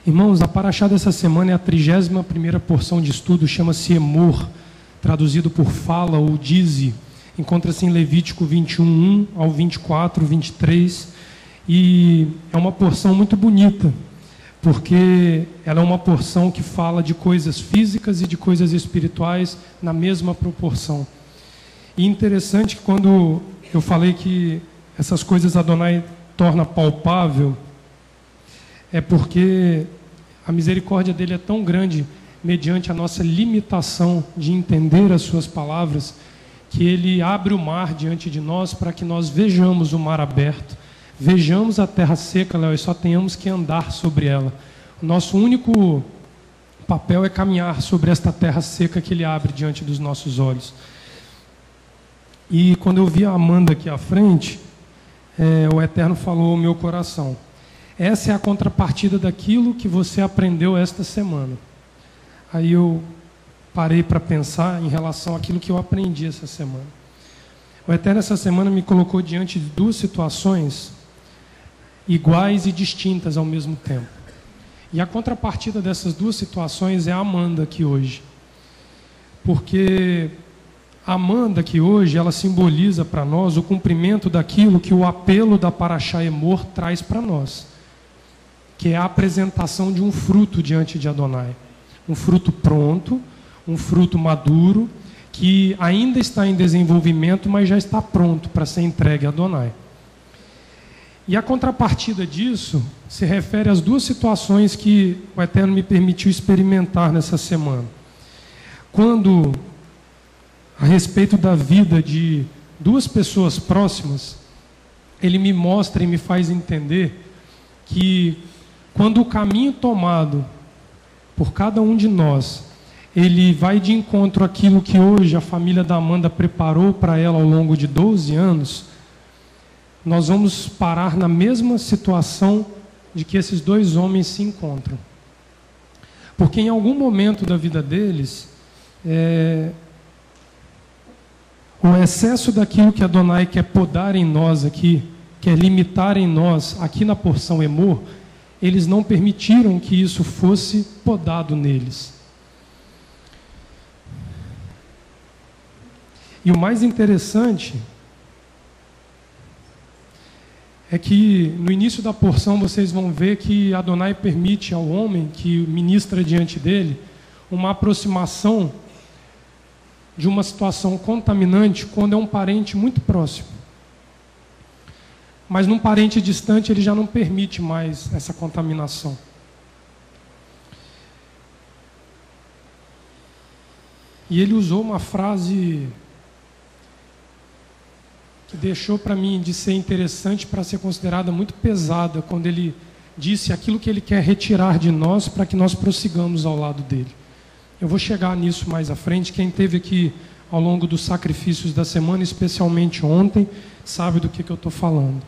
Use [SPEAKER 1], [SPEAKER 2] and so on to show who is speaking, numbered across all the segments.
[SPEAKER 1] Irmãos, a paraxá dessa semana é a 31ª porção de estudo, chama-se Emor, traduzido por fala ou dize. Encontra-se em Levítico 21, 1 ao 24, 23, e é uma porção muito bonita, porque ela é uma porção que fala de coisas físicas e de coisas espirituais na mesma proporção. E interessante que quando eu falei que essas coisas Adonai torna palpável, é porque a misericórdia dele é tão grande, mediante a nossa limitação de entender as suas palavras, que ele abre o mar diante de nós para que nós vejamos o mar aberto, vejamos a terra seca, Léo, e só tenhamos que andar sobre ela. O nosso único papel é caminhar sobre esta terra seca que ele abre diante dos nossos olhos. E quando eu vi a Amanda aqui à frente, o Eterno falou ao meu coração: essa é a contrapartida daquilo que você aprendeu esta semana. Aí eu parei para pensar em relação àquilo que eu aprendi essa semana. O Eterno essa semana me colocou diante de duas situações iguais e distintas ao mesmo tempo. E a contrapartida dessas duas situações é a Amanda aqui hoje. Porque a Amanda aqui hoje, ela simboliza para nós o cumprimento daquilo que o apelo da Paraxá Emor traz para nós, que é a apresentação de um fruto diante de Adonai. Um fruto pronto, um fruto maduro, que ainda está em desenvolvimento, mas já está pronto para ser entregue a Adonai. E a contrapartida disso se refere às duas situações que o Eterno me permitiu experimentar nessa semana. Quando, a respeito da vida de duas pessoas próximas, ele me mostra e me faz entender que quando o caminho tomado por cada um de nós, ele vai de encontro àquilo que hoje a família da Amanda preparou para ela ao longo de 12 anos, nós vamos parar na mesma situação de que esses dois homens se encontram. Porque em algum momento da vida deles, o excesso daquilo que Adonai quer podar em nós aqui, quer limitar em nós, aqui na porção Emor, eles não permitiram que isso fosse podado neles. E o mais interessante é que no início da porção vocês vão ver que Adonai permite ao homem que ministra diante dele uma aproximação de uma situação contaminante quando é um parente muito próximo. Mas num parente distante ele já não permite mais essa contaminação. E ele usou uma frase que deixou para mim de ser interessante para ser considerada muito pesada, quando ele disse aquilo que ele quer retirar de nós para que nós prossigamos ao lado dele. Eu vou chegar nisso mais à frente. Quem esteve aqui ao longo dos sacrifícios da semana, especialmente ontem, sabe do que eu estou falando.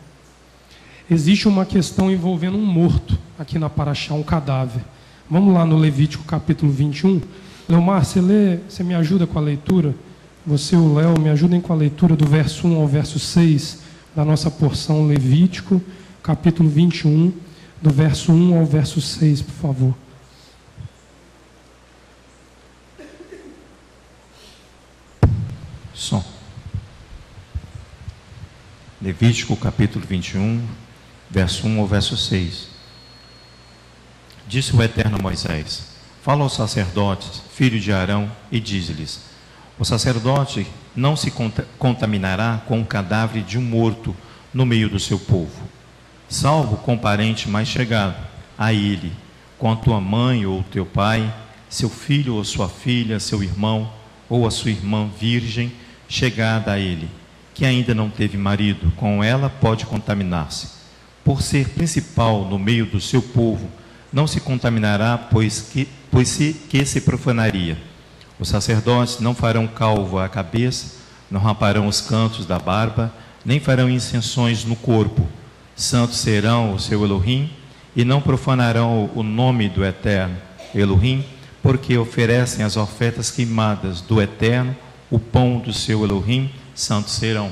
[SPEAKER 1] Existe uma questão envolvendo um morto aqui na Paraxá, um cadáver. Vamos lá no Levítico capítulo 21. Leomar, você me ajuda com a leitura? Você e o Léo me ajudem com a leitura do verso 1 ao verso 6 da nossa porção Levítico, capítulo 21, do verso 1 ao verso 6, por favor.
[SPEAKER 2] Som. Levítico capítulo 21, verso 1 ao verso 6. Disse o Eterno a Moisés: fala aos sacerdotes, filhos de Arão, e dize-lhes: o sacerdote não se contaminará com o cadáver de um morto no meio do seu povo, salvo com o parente mais chegado a ele, com a tua mãe ou teu pai, seu filho ou sua filha, seu irmão ou a sua irmã virgem chegada a ele, que ainda não teve marido, com ela pode contaminar-se. Por ser principal no meio do seu povo, não se contaminará, pois se profanaria. Os sacerdotes não farão calvo à cabeça, não raparão os cantos da barba, nem farão incenções no corpo. Santos serão o seu Elohim, e não profanarão o nome do Eterno, Elohim, porque oferecem as ofertas queimadas do Eterno, o pão do seu Elohim, santos serão.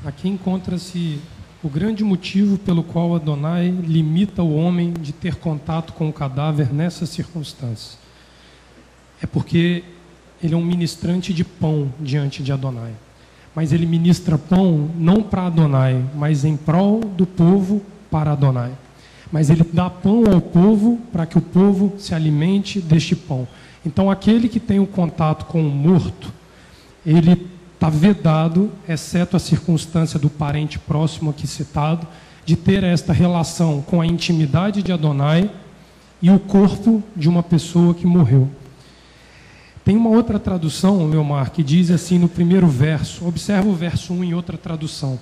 [SPEAKER 1] Aqui encontra-se O grande motivo pelo qual Adonai limita o homem de ter contato com o cadáver nessas circunstâncias é porque ele é um ministrante de pão diante de Adonai. Mas ele ministra pão não para Adonai, mas em prol do povo para Adonai. Mas ele dá pão ao povo para que o povo se alimente deste pão. Então aquele que tem o contato com o morto, ele está vedado, exceto a circunstância do parente próximo aqui citado, de ter esta relação com a intimidade de Adonai e o corpo de uma pessoa que morreu. Tem uma outra tradução, Leomar, que diz assim no primeiro verso, observa o verso 1 em outra tradução.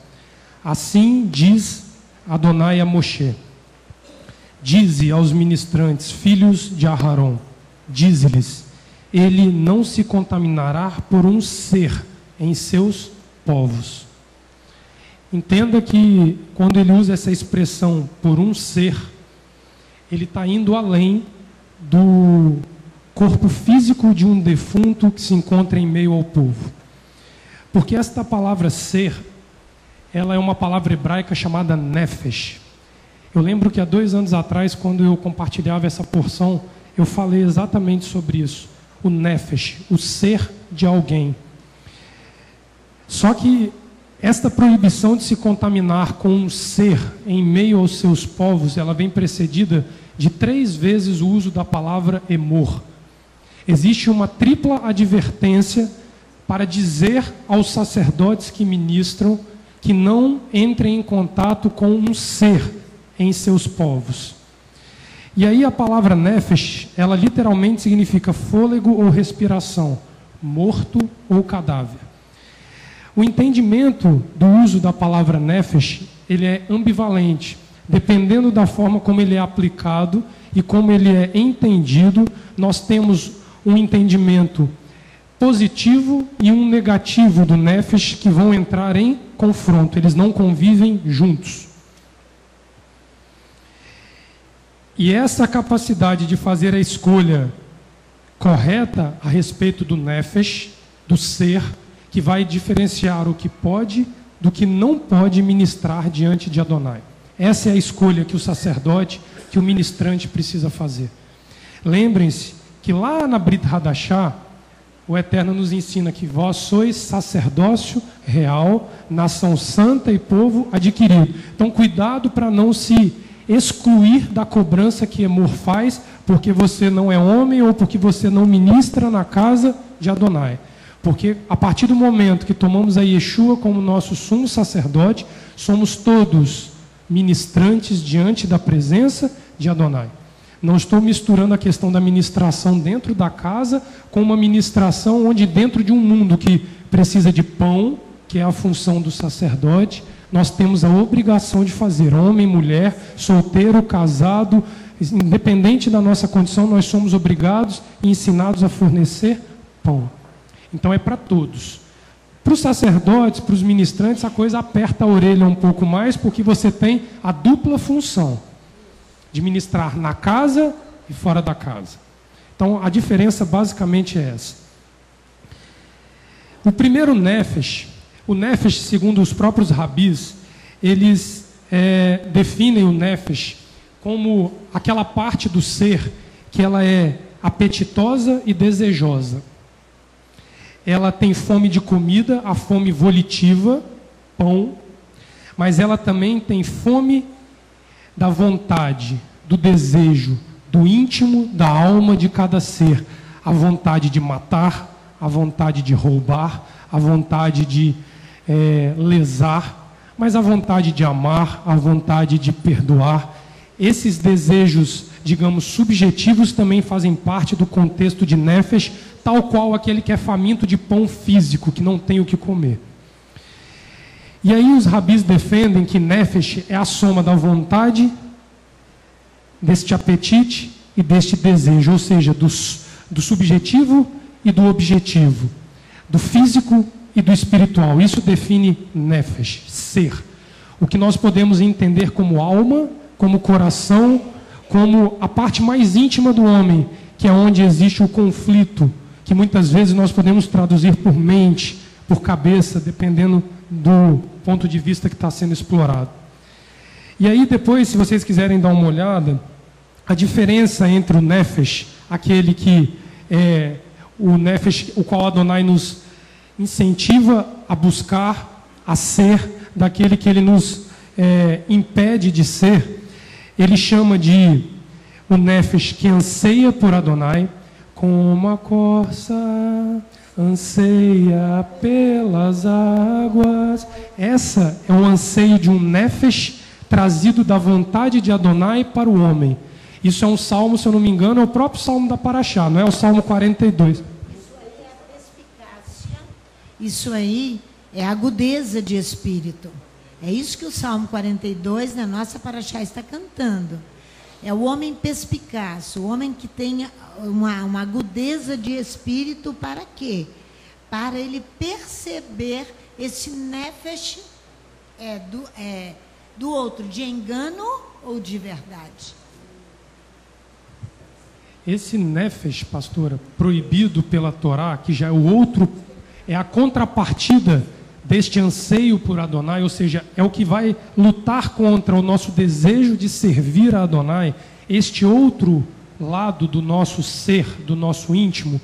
[SPEAKER 1] Assim diz Adonai a Moshe: dize aos ministrantes, filhos de Aharon, dize-lhes, ele não se contaminará por um ser em seus povos. Entenda que quando ele usa essa expressão por um ser, ele está indo além do corpo físico de um defunto que se encontra em meio ao povo. Porque esta palavra ser, ela é uma palavra hebraica chamada nefesh. Eu lembro que há 2 anos atrás, quando eu compartilhava essa porção, eu falei exatamente sobre isso. O nefesh, o ser de alguém. Só que esta proibição de se contaminar com um ser em meio aos seus povos, ela vem precedida de 3 vezes o uso da palavra emor. Existe uma tripla advertência para dizer aos sacerdotes que ministram que não entrem em contato com um ser em seus povos. E aí a palavra nefesh, ela literalmente significa fôlego ou respiração, morto ou cadáver. O entendimento do uso da palavra nefesh, ele é ambivalente, dependendo da forma como ele é aplicado e como ele é entendido. Nós temos um entendimento positivo e um negativo do nefesh que vão entrar em confronto, eles não convivem juntos. E essa capacidade de fazer a escolha correta a respeito do nefesh, do ser, que vai diferenciar o que pode do que não pode ministrar diante de Adonai. Essa é a escolha que o sacerdote, que o ministrante precisa fazer. Lembrem-se que lá na Brit Hadashah, o Eterno nos ensina que vós sois sacerdócio real, nação santa e povo adquirido. Então cuidado para não se excluir da cobrança que Emor faz, porque você não é homem ou porque você não ministra na casa de Adonai. Porque a partir do momento que tomamos a Yeshua como nosso sumo sacerdote, somos todos ministrantes diante da presença de Adonai. Não estou misturando a questão da ministração dentro da casa com uma ministração onde dentro de um mundo que precisa de pão, que é a função do sacerdote, nós temos a obrigação de fazer, homem, mulher, solteiro, casado, independente da nossa condição, nós somos obrigados e ensinados a fornecer pão. Então é para todos. Para os sacerdotes, para os ministrantes, a coisa aperta a orelha um pouco mais, porque você tem a dupla função de ministrar na casa e fora da casa. Então a diferença basicamente é essa. O primeiro nefesh, o nefesh, segundo os próprios rabis, eles definem o nefesh como aquela parte do ser que ela é apetitosa e desejosa. Ela tem fome de comida, a fome volitiva, pão, mas ela também tem fome da vontade, do desejo, do íntimo, da alma de cada ser. A vontade de matar, a vontade de roubar, a vontade de lesar, mas a vontade de amar, a vontade de perdoar. Esses desejos, digamos, subjetivos também fazem parte do contexto de nefesh, tal qual aquele que é faminto de pão físico, que não tem o que comer. E aí os rabis defendem que nefesh é a soma da vontade, deste apetite e deste desejo, ou seja, do subjetivo e do objetivo, do físico e do espiritual. Isso define nefesh, ser. O que nós podemos entender como alma, como coração, como a parte mais íntima do homem, que é onde existe o conflito, que muitas vezes nós podemos traduzir por mente, por cabeça, dependendo do ponto de vista que está sendo explorado. E aí depois, se vocês quiserem dar uma olhada, a diferença entre o Nefesh, aquele que é o Nefesh, o qual Adonai nos incentiva a buscar, a ser, daquele que ele nos impede de ser, ele chama de o Nefesh que anseia por Adonai, como a corça anseia pelas águas. Essa é o anseio de um Nefesh trazido da vontade de Adonai para o homem. Isso é um salmo, se eu não me engano, é o próprio salmo da Paraxá, não é o salmo 42.
[SPEAKER 3] Isso aí é a perspicácia, isso aí é a agudeza de espírito. É isso que o salmo 42 na nossa Paraxá está cantando. É o homem perspicaz, o homem que tenha uma agudeza de espírito para quê? Para ele perceber esse nefesh do outro, de engano ou de verdade.
[SPEAKER 1] Esse nefesh, pastora, proibido pela Torá, que já é o outro, é a contrapartida deste anseio por Adonai, ou seja, é o que vai lutar contra o nosso desejo de servir a Adonai. Este outro lado do nosso ser, do nosso íntimo,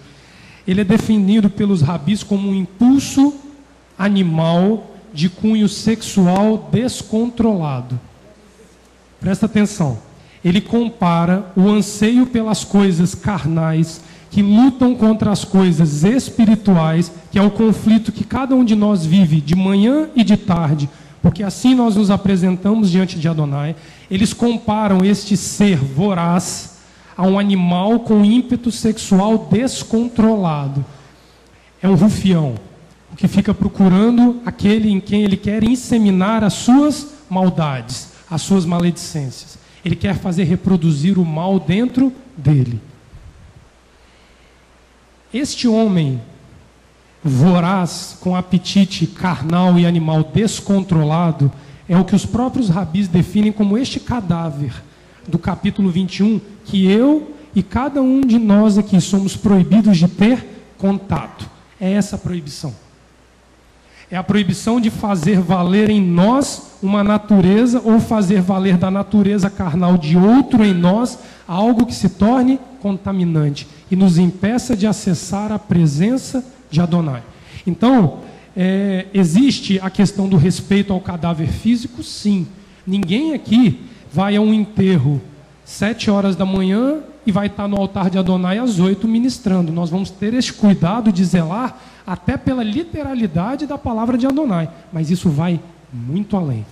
[SPEAKER 1] ele é definido pelos rabis como um impulso animal de cunho sexual descontrolado. Presta atenção. Ele compara o anseio pelas coisas carnais que lutam contra as coisas espirituais, que é o conflito que cada um de nós vive de manhã e de tarde, porque assim nós nos apresentamos diante de Adonai. Eles comparam este ser voraz a um animal com ímpeto sexual descontrolado. É um rufião, o que fica procurando aquele em quem ele quer inseminar as suas maldades, as suas maledicências. Ele quer fazer reproduzir o mal dentro dele. Este homem voraz, com apetite carnal e animal descontrolado, é o que os próprios rabis definem como este cadáver do capítulo 21, que eu e cada um de nós aqui somos proibidos de ter contato. É essa a proibição. É a proibição de fazer valer em nós uma natureza ou fazer valer da natureza carnal de outro em nós algo que se torne contaminante e nos impeça de acessar a presença de Adonai. Então, existe a questão do respeito ao cadáver físico, sim. Ninguém aqui vai a um enterro 7 horas da manhã e vai estar no altar de Adonai às 8 ministrando. Nós vamos ter esse cuidado de zelar até pela literalidade da palavra de Adonai. Mas isso vai muito além.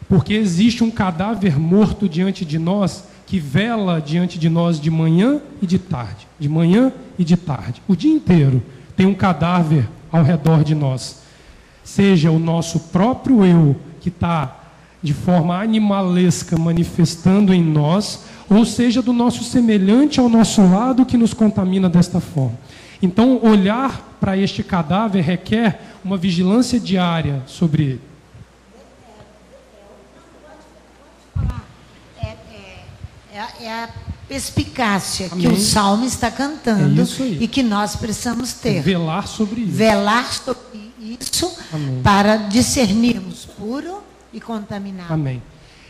[SPEAKER 1] Porque existe um cadáver morto diante de nós que vela diante de nós de manhã e de tarde. De manhã e de tarde. O dia inteiro tem um cadáver ao redor de nós. Seja o nosso próprio eu, que está de forma animalesca manifestando em nós, ou seja do nosso semelhante ao nosso lado que nos contamina desta forma. Então, olhar para este cadáver requer uma vigilância diária sobre ele.
[SPEAKER 3] É a perspicácia que o Salmo está cantando e que nós precisamos ter.
[SPEAKER 1] Velar sobre isso.
[SPEAKER 3] Velar sobre isso. Amém. Para discernirmos puro e contaminado.
[SPEAKER 1] Amém.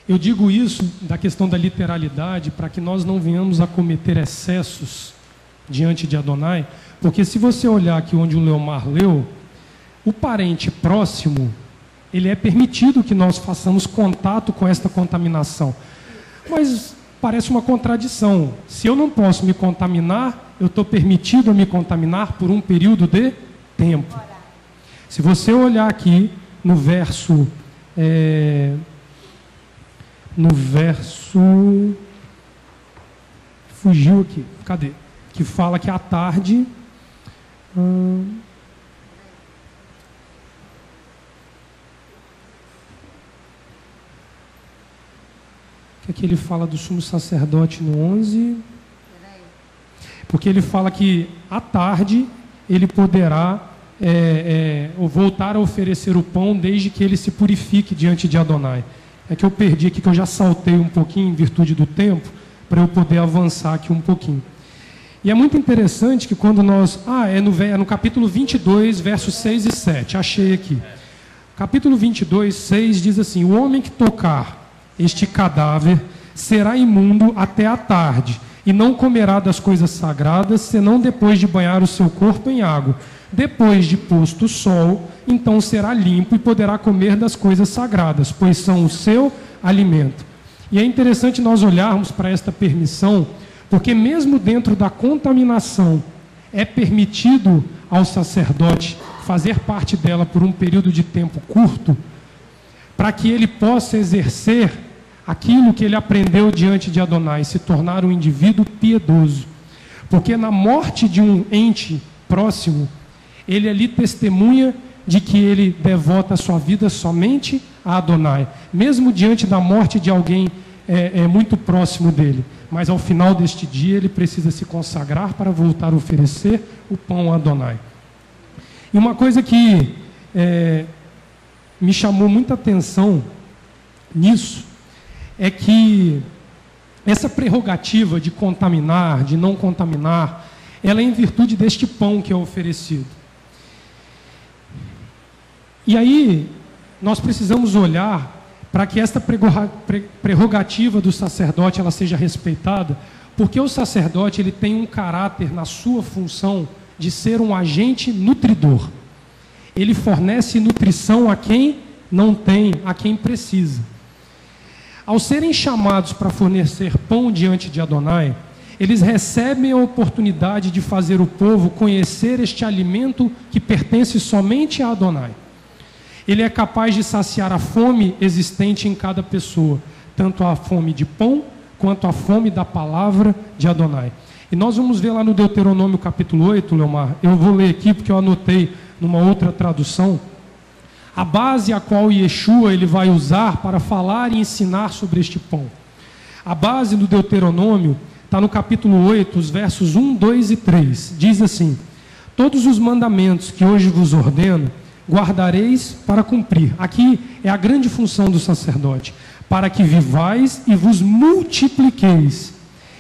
[SPEAKER 1] Eu digo isso da questão da literalidade para que nós não venhamos a cometer excessos diante de Adonai, porque se você olhar aqui onde o Leomar leu, o parente próximo, ele é permitido que nós façamos contato com esta contaminação. Mas parece uma contradição. Se eu não posso me contaminar, eu estou permitido a me contaminar por um período de tempo. Se você olhar aqui no verso... fugiu aqui, cadê? Que fala que à tarde... que aqui ele fala do sumo sacerdote no 11, porque ele fala que à tarde ele poderá voltar a oferecer o pão desde que ele se purifique diante de Adonai. É que eu perdi aqui, que eu já saltei um pouquinho em virtude do tempo, para eu poder avançar aqui um pouquinho. E é muito interessante que quando nós... é no capítulo 22, versos 6 e 7, achei aqui. Capítulo 22, 6 diz assim: o homem que tocar este cadáver será imundo até a tarde, e não comerá das coisas sagradas, senão depois de banhar o seu corpo em água. Depois de posto o sol, então será limpo e poderá comer das coisas sagradas, pois são o seu alimento. E é interessante nós olharmos para esta permissão, porque mesmo dentro da contaminação, é permitido ao sacerdote fazer parte dela por um período de tempo curto, para que ele possa exercer aquilo que ele aprendeu diante de Adonai, se tornar um indivíduo piedoso. Porque na morte de um ente próximo, ele ali testemunha de que ele devota a sua vida somente a Adonai, mesmo diante da morte de alguém muito próximo dele. Mas ao final deste dia ele precisa se consagrar para voltar a oferecer o pão a Adonai. E uma coisa que me chamou muita atenção nisso é que essa prerrogativa de contaminar, de não contaminar, ela é em virtude deste pão que é oferecido. E aí nós precisamos olhar para que esta prerrogativa do sacerdote ela seja respeitada, porque o sacerdote ele tem um caráter na sua função de ser um agente nutridor. Ele fornece nutrição a quem não tem, a quem precisa. Ao serem chamados para fornecer pão diante de Adonai, eles recebem a oportunidade de fazer o povo conhecer este alimento que pertence somente a Adonai. Ele é capaz de saciar a fome existente em cada pessoa, tanto a fome de pão, quanto a fome da palavra de Adonai. E nós vamos ver lá no Deuteronômio capítulo 8, Leomar, eu vou ler aqui porque eu anotei numa outra tradução, a base a qual Yeshua ele vai usar para falar e ensinar sobre este pão. A base do Deuteronômio está no capítulo 8, os versos 1, 2 e 3. Diz assim: todos os mandamentos que hoje vos ordeno, guardareis para cumprir. Aqui é a grande função do sacerdote, para que vivais e vos multipliqueis,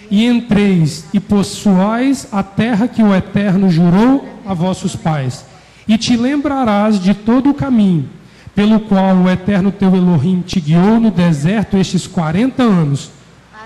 [SPEAKER 1] e entreis e possuais a terra que o Eterno jurou a vossos pais. E te lembrarás de todo o caminho, pelo qual o Eterno teu Elohim te guiou no deserto estes 40 anos,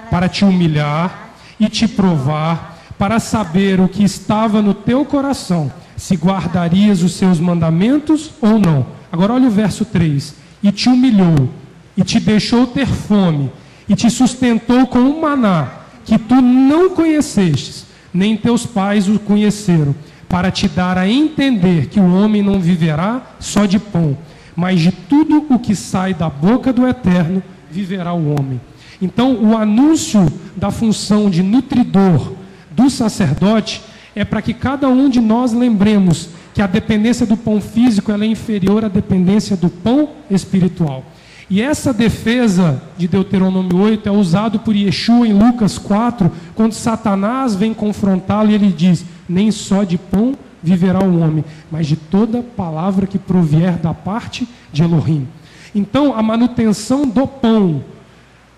[SPEAKER 1] para te humilhar e te provar, para saber o que estava no teu coração, se guardarias os seus mandamentos ou não. Agora olha o verso 3. E te humilhou, e te deixou ter fome, e te sustentou com um maná, que tu não conhecestes, nem teus pais o conheceram, para te dar a entender que o homem não viverá só de pão, mas de tudo o que sai da boca do Eterno viverá o homem. Então, o anúncio da função de nutridor do sacerdote é para que cada um de nós lembremos que a dependência do pão físico ela é inferior à dependência do pão espiritual. E essa defesa de Deuteronômio 8 é usado por Yeshua em Lucas 4, quando Satanás vem confrontá-lo e ele diz: nem só de pão viverá o homem, mas de toda palavra que provier da parte de Elohim. Então, a manutenção do pão,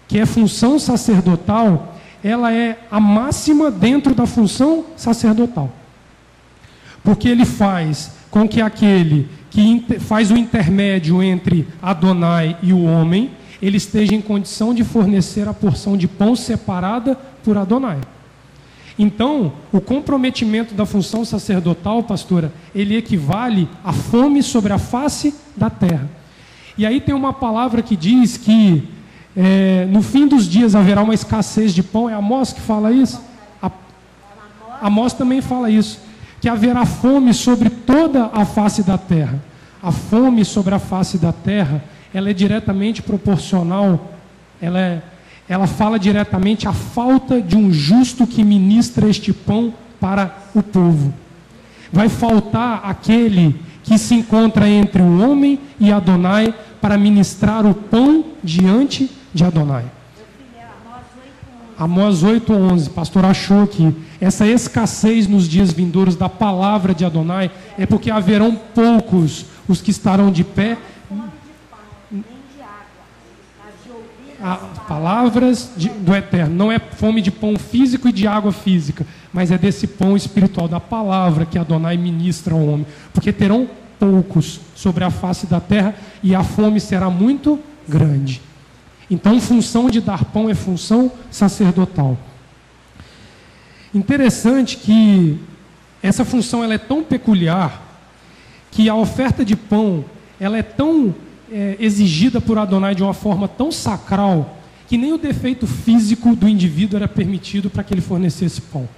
[SPEAKER 1] que é função sacerdotal, ela é a máxima dentro da função sacerdotal. Porque ele faz com que aquele que faz o intermédio entre Adonai e o homem, ele esteja em condição de fornecer a porção de pão separada por Adonai. Então, o comprometimento da função sacerdotal, pastora, ele equivale à fome sobre a face da terra. E aí tem uma palavra que diz que no fim dos dias haverá uma escassez de pão. É Amós que fala isso? Amós também fala isso, que haverá fome sobre toda a face da terra. A fome sobre a face da terra, ela é diretamente proporcional, ela fala diretamente à falta de um justo que ministra este pão para o povo. Vai faltar aquele que se encontra entre o homem e Adonai para ministrar o pão diante de Adonai. Amós 8:11, pastor achou que essa escassez nos dias vindouros da palavra de Adonai é porque haverão poucos os que estarão de pé. Palavras do Eterno, não é fome de pão físico e de água física, mas é desse pão espiritual, da palavra que Adonai ministra ao homem, porque terão poucos sobre a face da terra, e a fome será muito grande. Então, função de dar pão é função sacerdotal. Interessante que essa função ela é tão peculiar que a oferta de pão ela é tão exigida por Adonai de uma forma tão sacral que nem o defeito físico do indivíduo era permitido para que ele fornecesse pão.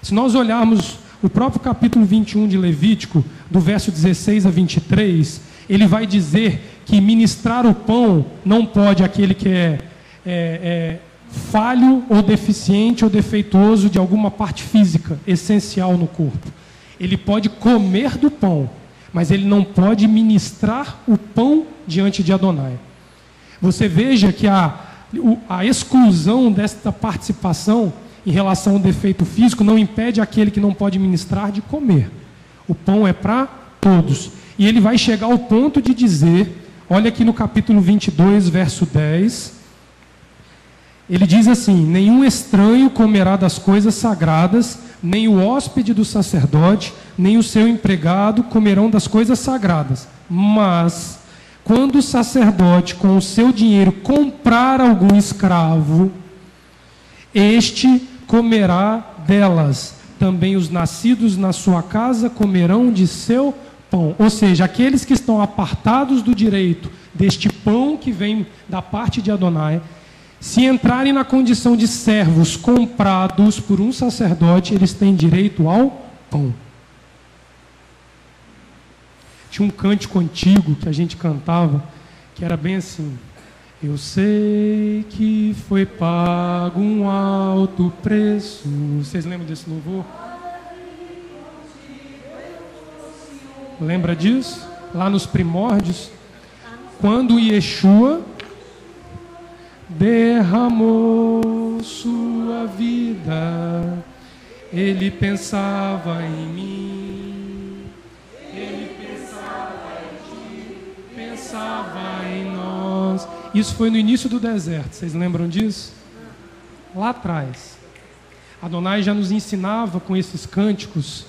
[SPEAKER 1] Se nós olharmos o próprio capítulo 21 de Levítico, do verso 16 a 23, ele vai dizer que ministrar o pão não pode aquele que é falho ou deficiente ou defeituoso de alguma parte física essencial no corpo. Ele pode comer do pão, mas ele não pode ministrar o pão diante de Adonai. Você veja que a exclusão desta participação em relação ao defeito físico não impede aquele que não pode ministrar de comer. O pão é para todos. E ele vai chegar ao ponto de dizer, olha aqui no capítulo 22, verso 10, ele diz assim: nenhum estranho comerá das coisas sagradas, nem o hóspede do sacerdote, nem o seu empregado comerão das coisas sagradas. Mas, quando o sacerdote com o seu dinheiro comprar algum escravo, este comerá delas. Também os nascidos na sua casa comerão de seu pão. Ou seja, aqueles que estão apartados do direito deste pão que vem da parte de Adonai, se entrarem na condição de servos comprados por um sacerdote, eles têm direito ao pão. Tinha um cântico antigo que a gente cantava, que era bem assim: eu sei que foi pago um alto preço. Vocês lembram desse louvor? Lembra disso? Lá nos primórdios, quando Yeshua derramou sua vida, ele pensava em mim, ele pensava em ti, pensava em nós. Isso foi no início do deserto, vocês lembram disso? Lá atrás. Adonai já nos ensinava com esses cânticos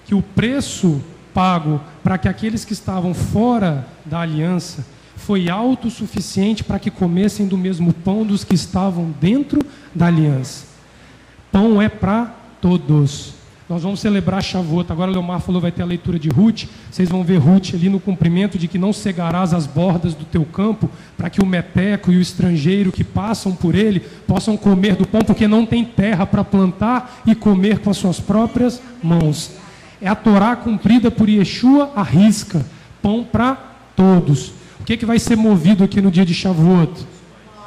[SPEAKER 1] que o preço pago para que aqueles que estavam fora da aliança foi alto o suficiente para que comessem do mesmo pão dos que estavam dentro da aliança. Pão é para todos. Nós vamos celebrar Shavuot. Agora o Leomar falou, vai ter a leitura de Ruth. Vocês vão ver Ruth ali no cumprimento de que não cegarás as bordas do teu campo, para que o meteco e o estrangeiro que passam por ele possam comer do pão, porque não tem terra para plantar e comer com as suas próprias mãos. É a Torá cumprida por Yeshua à risca. Pão para todos. O que vai ser movido aqui no dia de Shavuot?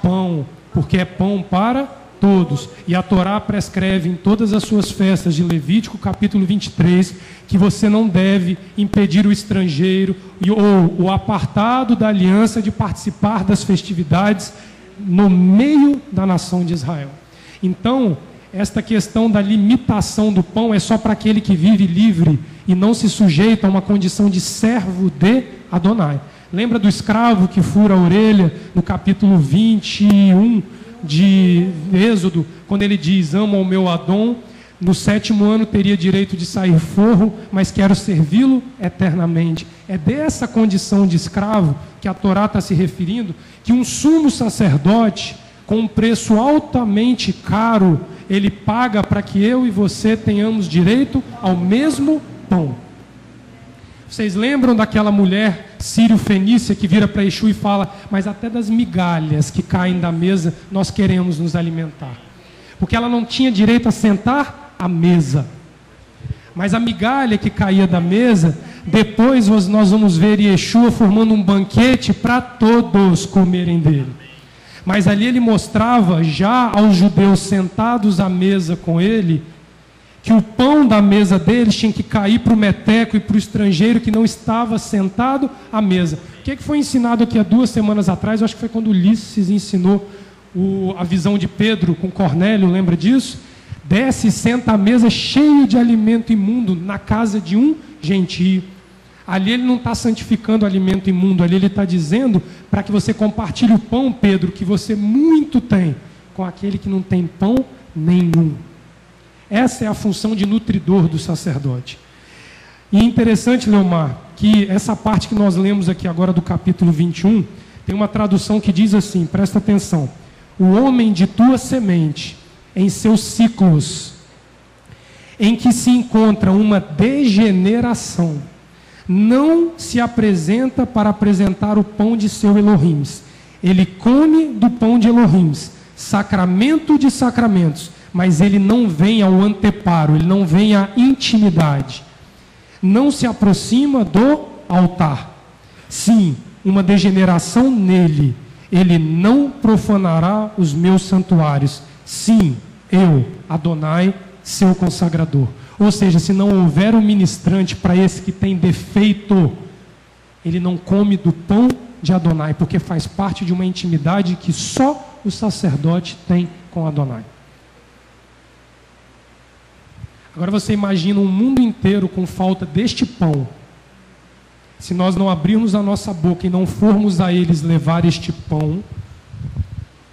[SPEAKER 1] Pão, porque é pão para todos. E a Torá prescreve em todas as suas festas de Levítico, capítulo 23, que você não deve impedir o estrangeiro ou o apartado da aliança de participar das festividades no meio da nação de Israel. Então, esta questão da limitação do pão é só para aquele que vive livre e não se sujeita a uma condição de servo de Adonai. Lembra do escravo que fura a orelha no capítulo 21 de Êxodo, quando ele diz: amo ao meu Adon, no 7º ano teria direito de sair forro, mas quero servi-lo eternamente. É dessa condição de escravo que a Torá está se referindo, que um sumo sacerdote, com um preço altamente caro, ele paga para que eu e você tenhamos direito ao mesmo pão. Vocês lembram daquela mulher sírio-fenícia que vira para Yeshua e fala: mas até das migalhas que caem da mesa nós queremos nos alimentar? Porque ela não tinha direito a sentar à mesa. Mas a migalha que caía da mesa, depois nós vamos ver Yeshua formando um banquete para todos comerem dele. Mas ali ele mostrava já aos judeus sentados à mesa com ele, que o pão da mesa deles tinha que cair para o meteco e para o estrangeiro que não estava sentado à mesa. O que foi ensinado aqui há 2 semanas atrás? Eu acho que foi quando Ulisses ensinou a visão de Pedro com Cornélio, lembra disso? Desce e senta à mesa cheio de alimento imundo na casa de um gentio. Ali ele não está santificando alimento imundo, ali ele está dizendo para que você compartilhe o pão, Pedro, que você muito tem, com aquele que não tem pão nenhum. Essa é a função de nutridor do sacerdote. E interessante, Leomar, que essa parte que nós lemos aqui agora do capítulo 21, tem uma tradução que diz assim, presta atenção: o homem de tua semente, em seus ciclos, em que se encontra uma degeneração, não se apresenta para apresentar o pão de seu Elohim. Ele come do pão de Elohim, sacramento de sacramentos, mas ele não vem ao anteparo, ele não vem à intimidade. Não se aproxima do altar. Sim, uma degeneração nele. Ele não profanará os meus santuários. Sim, eu, Adonai, seu consagrador. Ou seja, se não houver um ministrante para esse que tem defeito, ele não come do pão de Adonai, porque faz parte de uma intimidade que só o sacerdote tem com Adonai. Agora você imagina um mundo inteiro com falta deste pão. Se nós não abrirmos a nossa boca e não formos a eles levar este pão,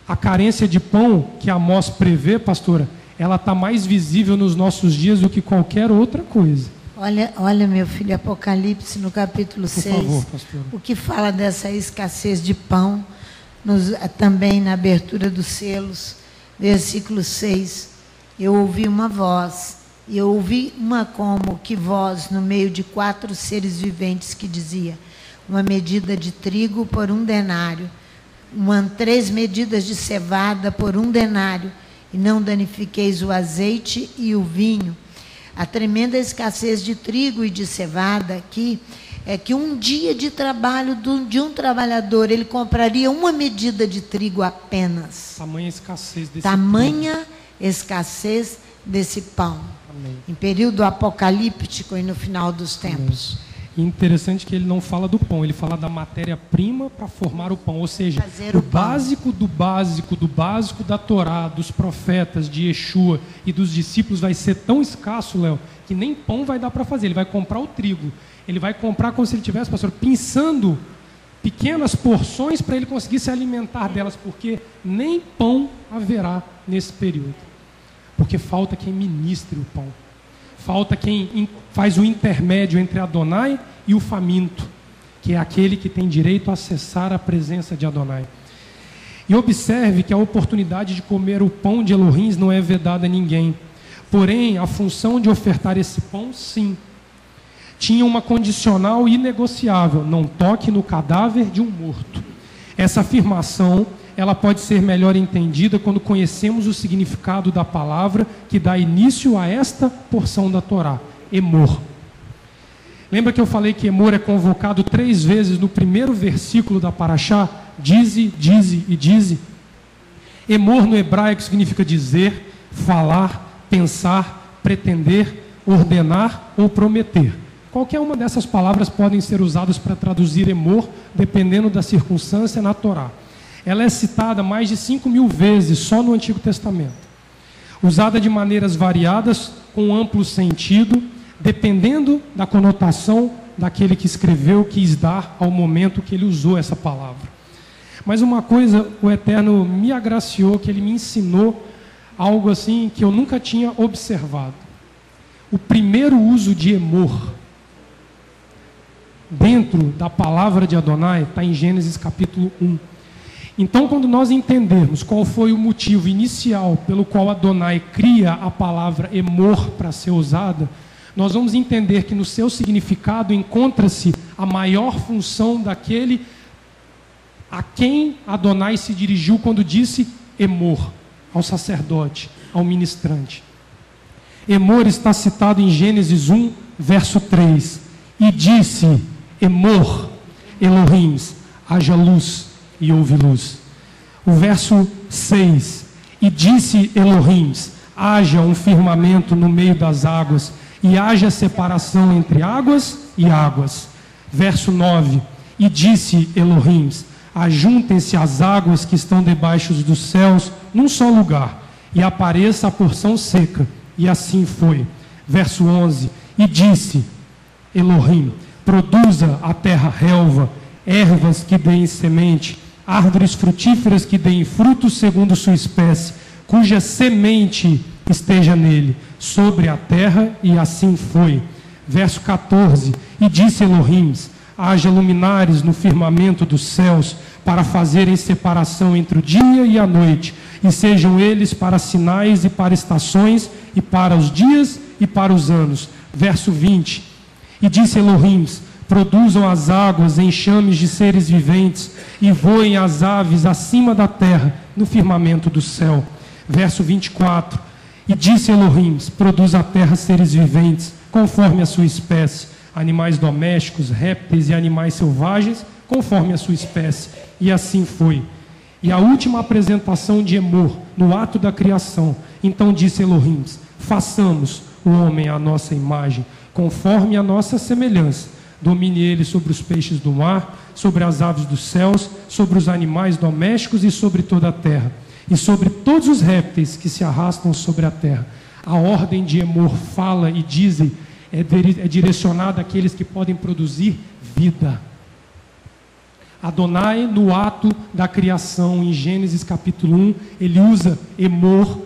[SPEAKER 1] a carência de pão que Amós prevê, pastora, ela está mais visível nos nossos dias do que qualquer outra coisa.
[SPEAKER 3] Olha, meu filho, Apocalipse, no capítulo 6,
[SPEAKER 1] Por favor, pastora.
[SPEAKER 3] o que fala dessa escassez de pão, também na abertura dos selos, versículo 6, eu ouvi uma voz, e eu ouvi uma como que voz no meio de 4 seres viventes que dizia: uma medida de trigo por 1 denário, 3 medidas de cevada por 1 denário, e não danifiqueis o azeite e o vinho. A tremenda escassez de trigo e de cevada aqui é que um dia de trabalho de um trabalhador, ele compraria 1 medida de trigo apenas.
[SPEAKER 1] Tamanha escassez desse
[SPEAKER 3] Tamanha escassez desse pão.
[SPEAKER 1] Amém.
[SPEAKER 3] Em período apocalíptico e no final dos tempos.
[SPEAKER 1] E interessante que ele não fala do pão, ele fala da matéria-prima para formar o pão. Ou seja,
[SPEAKER 3] Fazer
[SPEAKER 1] o
[SPEAKER 3] o pão.
[SPEAKER 1] básico do básico, do básico da Torá, dos profetas, de Yeshua e dos discípulos vai ser tão escasso, Léo, que nem pão vai dar para fazer. Ele vai comprar o trigo. Ele vai comprar como se ele tivesse, pastor, pensando pequenas porções para ele conseguir se alimentar delas, porque nem pão haverá nesse período. Porque falta quem ministre o pão. Falta quem faz o intermédio entre Adonai e o faminto, que é aquele que tem direito a acessar a presença de Adonai. E observe que a oportunidade de comer o pão de Elohim não é vedada a ninguém. Porém, a função de ofertar esse pão, sim, tinha uma condicional inegociável: não toque no cadáver de um morto. Essa afirmação, ela pode ser melhor entendida quando conhecemos o significado da palavra que dá início a esta porção da Torá, Emor. Lembra que eu falei que Emor é convocado 3 vezes no primeiro versículo da Parashá? Dize, dize e dize. Emor no hebraico significa dizer, falar, pensar, pretender, ordenar ou prometer. Qualquer uma dessas palavras podem ser usadas para traduzir Emor, dependendo da circunstância na Torá. Ela é citada mais de 5.000 vezes só no Antigo Testamento. Usada de maneiras variadas, com amplo sentido, dependendo da conotação daquele que escreveu, quis dar ao momento que ele usou essa palavra. Mas uma coisa, o Eterno me agraciou, que ele me ensinou algo assim que eu nunca tinha observado. O primeiro uso de Emor dentro da palavra de Adonai está em Gênesis capítulo 1. Então, quando nós entendermos qual foi o motivo inicial pelo qual Adonai cria a palavra Emor para ser usada, nós vamos entender que no seu significado encontra-se a maior função daquele a quem Adonai se dirigiu quando disse Emor, ao sacerdote, ao ministrante. Emor está citado em Gênesis 1, verso 3. E disse Emor, Elohim, haja luz, e houve luz. O verso 6. E disse Elohim, haja um firmamento no meio das águas, e haja separação entre águas e águas. Verso 9. E disse Elohim, ajuntem-se as águas que estão debaixo dos céus num só lugar, e apareça a porção seca. E assim foi. Verso 11. E disse Elohim, produza a terra relva, ervas que deem semente, árvores frutíferas que deem frutos segundo sua espécie, cuja semente esteja nele, sobre a terra, e assim foi. Verso 14, e disse Elohim, haja luminares no firmamento dos céus, para fazerem separação entre o dia e a noite, e sejam eles para sinais e para estações, e para os dias e para os anos. Verso 20, e disse Elohim, produzam as águas enxames de seres viventes, e voem as aves acima da terra, no firmamento do céu. Verso 24, e disse Elohim, produz a terra seres viventes, conforme a sua espécie, animais domésticos, répteis e animais selvagens, conforme a sua espécie. E assim foi. E a última apresentação de Emor, no ato da criação. Então disse Elohim, façamos o homem à nossa imagem, conforme a nossa semelhança. Domine ele sobre os peixes do mar, sobre as aves dos céus, sobre os animais domésticos e sobre toda a terra, e sobre todos os répteis que se arrastam sobre a terra. A ordem de Emor fala e diz, é direcionada àqueles que podem produzir vida. Adonai, no ato da criação, em Gênesis capítulo 1, ele usa Emor,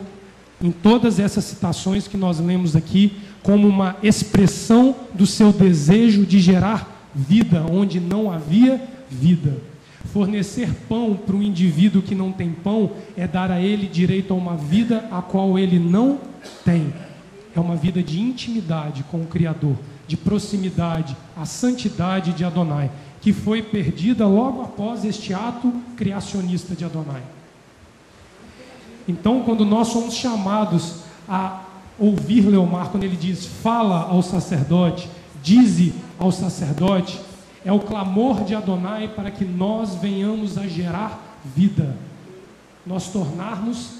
[SPEAKER 1] em todas essas citações que nós lemos aqui, como uma expressão do seu desejo de gerar vida, onde não havia vida. Fornecer pão para um indivíduo que não tem pão é dar a ele direito a uma vida a qual ele não tem. É uma vida de intimidade com o Criador, de proximidade, a santidade de Adonai, que foi perdida logo após este ato criacionista de Adonai. Então, quando nós somos chamados a ouvir Leomar, quando ele diz, fala ao sacerdote, dize ao sacerdote, é o clamor de Adonai para que nós venhamos a gerar vida, nós tornarmos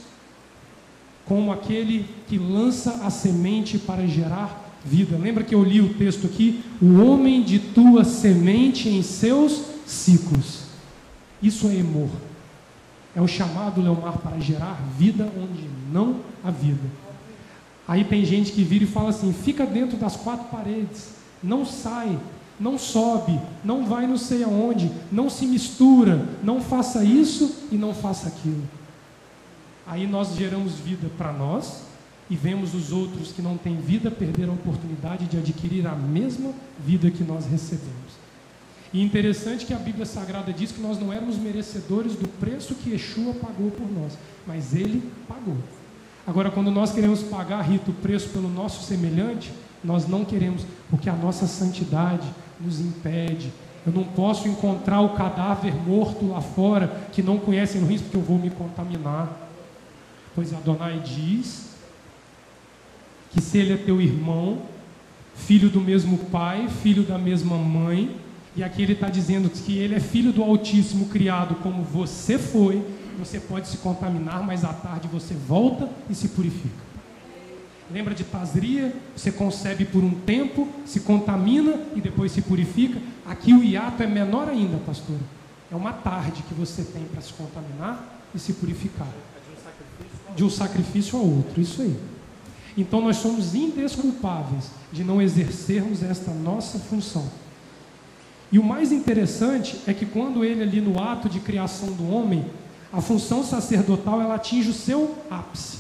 [SPEAKER 1] como aquele que lança a semente para gerar vida. Lembra que eu li o texto aqui? O homem de tua semente em seus ciclos. Isso é Emor. É o chamado Leomar para gerar vida onde não há vida. Aí tem gente que vira e fala assim, fica dentro das quatro paredes, não sai, não sobe, não vai não sei aonde, não se mistura, não faça isso e não faça aquilo. Aí nós geramos vida para nós e vemos os outros que não têm vida perder a oportunidade de adquirir a mesma vida que nós recebemos. E interessante que a Bíblia Sagrada diz que nós não éramos merecedores do preço que Yeshua pagou por nós, mas Ele pagou. Agora, quando nós queremos pagar, Rita, o preço pelo nosso semelhante, nós não queremos, porque a nossa santidade nos impede. Eu não posso encontrar o cadáver morto lá fora, que não conhecem o risco, porque eu vou me contaminar. Pois Adonai diz que se ele é teu irmão, filho do mesmo pai, filho da mesma mãe, e aqui ele está dizendo que ele é filho do Altíssimo, criado como você foi, você pode se contaminar, mas à tarde você volta e se purifica. Lembra de Tazria? Você concebe por um tempo, se contamina e depois se purifica. Aqui o hiato é menor ainda, pastora. É uma tarde que você tem para se contaminar e se purificar. De um sacrifício ao outro, isso aí. Então nós somos indesculpáveis de não exercermos esta nossa função. E o mais interessante é que quando ele ali no ato de criação do homem, a função sacerdotal ela atinge o seu ápice.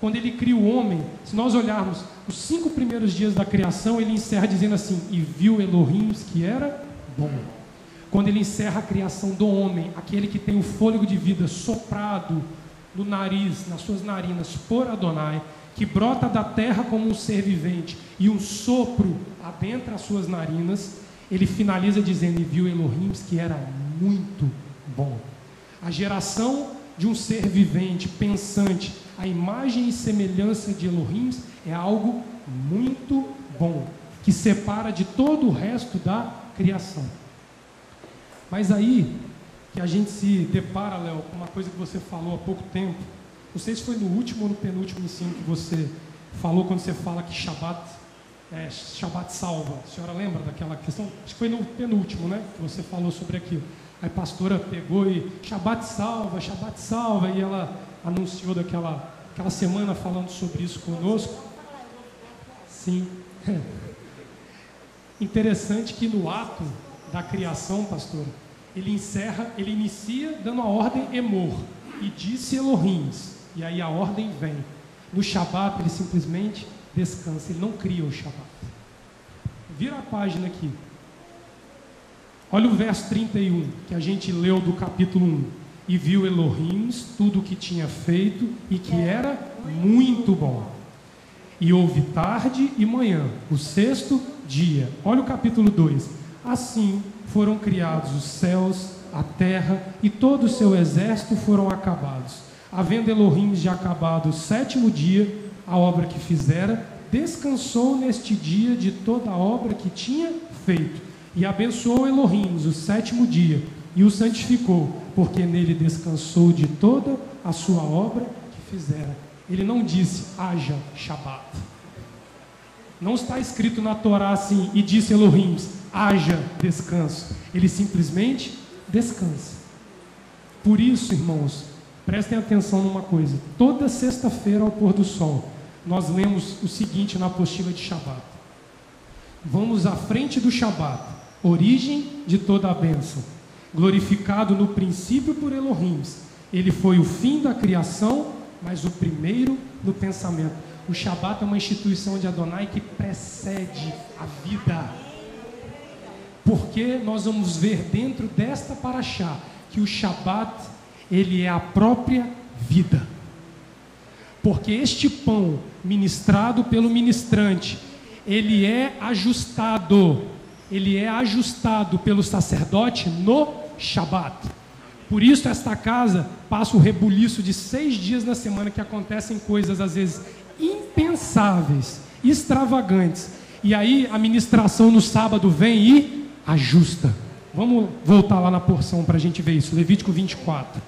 [SPEAKER 1] Quando ele cria o homem, se nós olharmos os 5 primeiros dias da criação, ele encerra dizendo assim, e viu Elohim que era bom. Quando ele encerra a criação do homem, aquele que tem o fôlego de vida soprado no nariz, nas suas narinas, por Adonai, que brota da terra como um ser vivente, e um sopro adentra as suas narinas, ele finaliza dizendo, e viu Elohim que era muito bom. A geração de um ser vivente, pensante, a imagem e semelhança de Elohim é algo muito bom, que separa de todo o resto da criação. Mas aí que a gente se depara, Léo, com uma coisa que você falou há pouco tempo, não sei se foi no último ou no penúltimo ensino que você falou, quando você fala que Shabat salva. A senhora lembra daquela questão? Acho que foi no penúltimo, né? Que você falou sobre aquilo. Aí a pastora pegou e Shabat salva, e ela anunciou aquela semana falando sobre isso conosco. Sim. Interessante que no ato da criação, pastora, ele inicia dando a ordem Emor, e disse Elohim, e aí a ordem vem. No Shabat ele simplesmente descansa, ele não cria o Shabat. Vira a página aqui. Olha o verso 31, que a gente leu do capítulo 1. E viu Elohim tudo o que tinha feito e que era muito bom. E houve tarde e manhã, o sexto dia. Olha o capítulo 2. Assim foram criados os céus, a terra e todo o seu exército foram acabados. Havendo Elohim já acabado o sétimo dia, a obra que fizera, descansou neste dia de toda a obra que tinha feito. E abençoou Elohim o sétimo dia e o santificou, porque nele descansou de toda a sua obra que fizera. Ele não disse, haja Shabat. Não está escrito na Torá assim, e disse Elohim, haja descanso. Ele simplesmente descansa. Por isso, irmãos, prestem atenção numa coisa. Toda sexta-feira ao pôr do sol, nós lemos o seguinte na apostila de Shabat. Vamos à frente do Shabat, origem de toda a bênção. Glorificado no princípio por Elohim. Ele foi o fim da criação, mas o primeiro no pensamento. O Shabat é uma instituição de Adonai que precede a vida. Porque nós vamos ver dentro desta paraxá que o Shabat, ele é a própria vida. Porque este pão ministrado pelo ministrante, ele é ajustado pelo sacerdote no Shabat. Por isso esta casa passa o rebuliço de 6 dias na semana que acontecem coisas às vezes impensáveis, extravagantes. E aí a ministração no sábado vem e ajusta. Vamos voltar lá na porção para a gente ver isso. Levítico 24.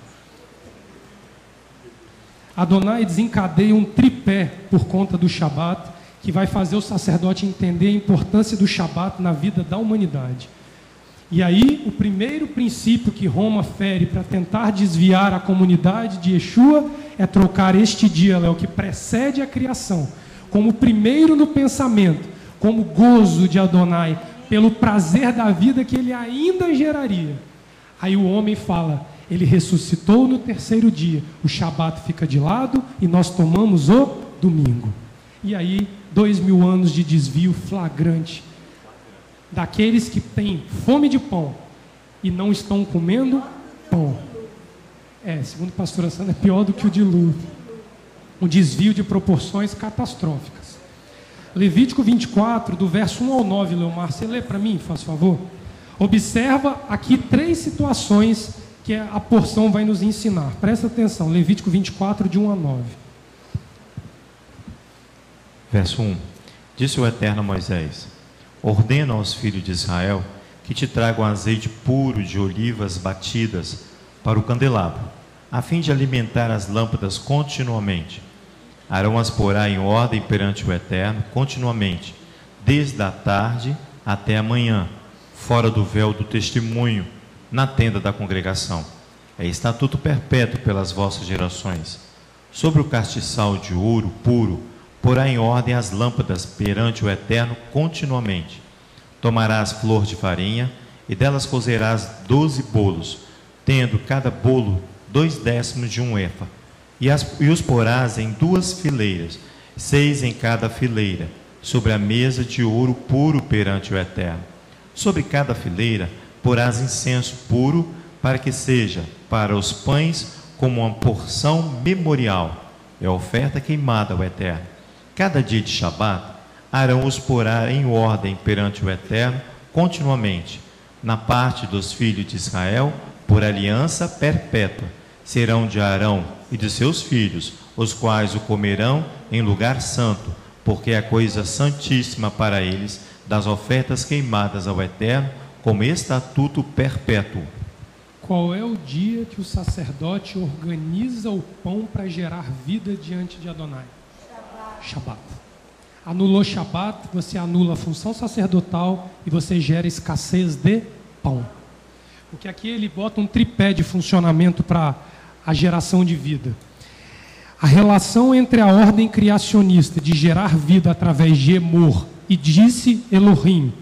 [SPEAKER 1] Adonai desencadeia um tripé por conta do Shabat, que vai fazer o sacerdote entender a importância do Shabat na vida da humanidade. E aí, o primeiro princípio que Roma fere para tentar desviar a comunidade de Yeshua é trocar este dia, Léo, que precede a criação, como primeiro no pensamento, como gozo de Adonai, pelo prazer da vida que ele ainda geraria. Aí o homem fala, ele ressuscitou no terceiro dia, o Shabat fica de lado e nós tomamos o domingo. E aí, 2000 anos de desvio flagrante, daqueles que têm fome de pão e não estão comendo pão. Segundo a pastora Sandra, é pior do que o dilúvio. Um desvio de proporções catastróficas. Levítico 24, do verso 1 ao 9, Leomar, você lê para mim, faz favor? Observa aqui 3 situações que a porção vai nos ensinar. Presta atenção, Levítico 24, de 1 a 9.
[SPEAKER 2] Verso 1. Disse o Eterno a Moisés: ordena aos filhos de Israel que te tragam azeite puro de olivas batidas para o candelabro, a fim de alimentar as lâmpadas continuamente. Arão as porá em ordem perante o Eterno continuamente, desde a tarde até a manhã, fora do véu do testemunho, na tenda da congregação. É estatuto perpétuo pelas vossas gerações. Sobre o castiçal de ouro puro, porá em ordem as lâmpadas perante o Eterno continuamente. Tomarás flor de farinha e delas cozerás 12 bolos, tendo cada bolo 2/10 de um efa. E os porás em 2 fileiras, 6 em cada fileira, sobre a mesa de ouro puro perante o Eterno. Sobre cada fileira porás incenso puro, para que seja para os pães como uma porção memorial. É a oferta queimada ao Eterno. Cada dia de Shabat, Arão os porá em ordem perante o Eterno continuamente. Na parte dos filhos de Israel, por aliança perpétua, serão de Arão e de seus filhos, os quais o comerão em lugar santo, porque é coisa santíssima para eles, das ofertas queimadas ao Eterno, como estatuto perpétuo.
[SPEAKER 1] Qual é o dia que o sacerdote organiza o pão para gerar vida diante de Adonai? Shabat. Anulou Shabat, você anula a função sacerdotal e você gera escassez de pão. Porque aqui ele bota um tripé de funcionamento para a geração de vida. A relação entre a ordem criacionista de gerar vida através de Emor e disse Elohim,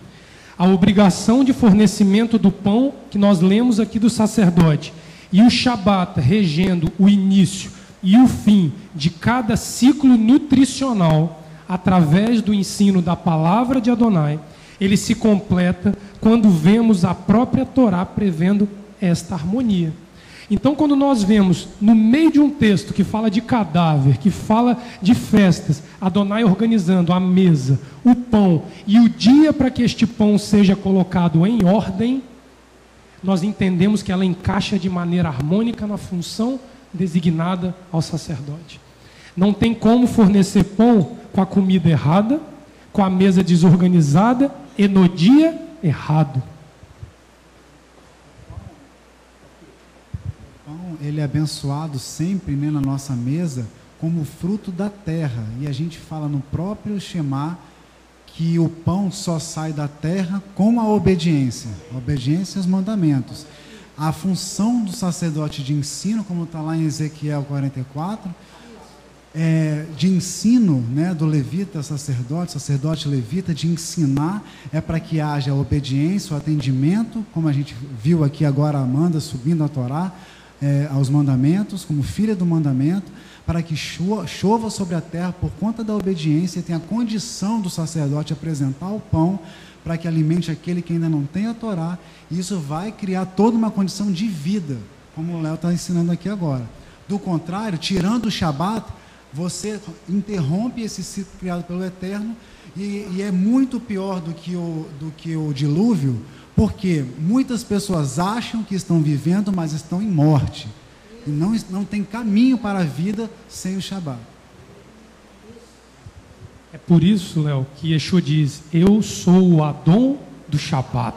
[SPEAKER 1] a obrigação de fornecimento do pão que nós lemos aqui do sacerdote, e o Shabat regendo o início e o fim de cada ciclo nutricional através do ensino da palavra de Adonai, ele se completa quando vemos a própria Torá prevendo esta harmonia. Então, quando nós vemos no meio de um texto que fala de cadáver, que fala de festas, Adonai organizando a mesa, o pão e o dia para que este pão seja colocado em ordem, nós entendemos que ela encaixa de maneira harmônica na função designada ao sacerdote. Não tem como fornecer pão com a comida errada, com a mesa desorganizada e no dia errado.
[SPEAKER 4] Ele é abençoado sempre, né, na nossa mesa como fruto da terra, e a gente fala no próprio Shema que o pão só sai da terra com a obediência aos mandamentos. A função do sacerdote de ensino, como está lá em Ezequiel 44, de ensino, né, do levita, sacerdote levita, de ensinar, é para que haja obediência, o atendimento, como a gente viu aqui agora a Amanda subindo a Torá, aos mandamentos, como filha do mandamento, para que chova sobre a terra por conta da obediência, e tenha a condição do sacerdote apresentar o pão, para que alimente aquele que ainda não tem a Torá, e isso vai criar toda uma condição de vida, como o Léo está ensinando aqui agora. Do contrário, tirando o Shabat, você interrompe esse ciclo criado pelo Eterno, e é muito pior do que o dilúvio, porque muitas pessoas acham que estão vivendo, mas estão em morte. E não tem caminho para a vida sem o Shabat.
[SPEAKER 1] É por isso, Léo, que Yeshua diz: eu sou o Adon do Shabat.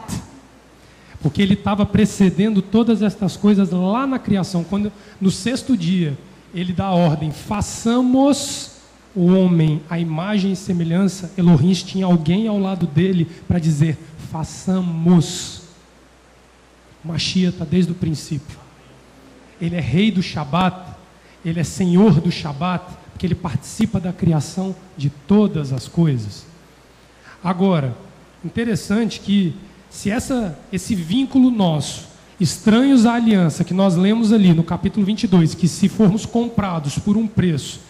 [SPEAKER 1] Porque ele estava precedendo todas estas coisas lá na criação. Quando, no sexto dia, ele dá a ordem: façamos o homem à imagem e semelhança. Elohim tinha alguém ao lado dele para dizer: façamos. Mashiach está desde o princípio. Ele é rei do Shabat, ele é senhor do Shabat, porque ele participa da criação de todas as coisas. Agora, interessante que se esse vínculo nosso, estranhos à aliança, que nós lemos ali no capítulo 22, que se formos comprados por um preço,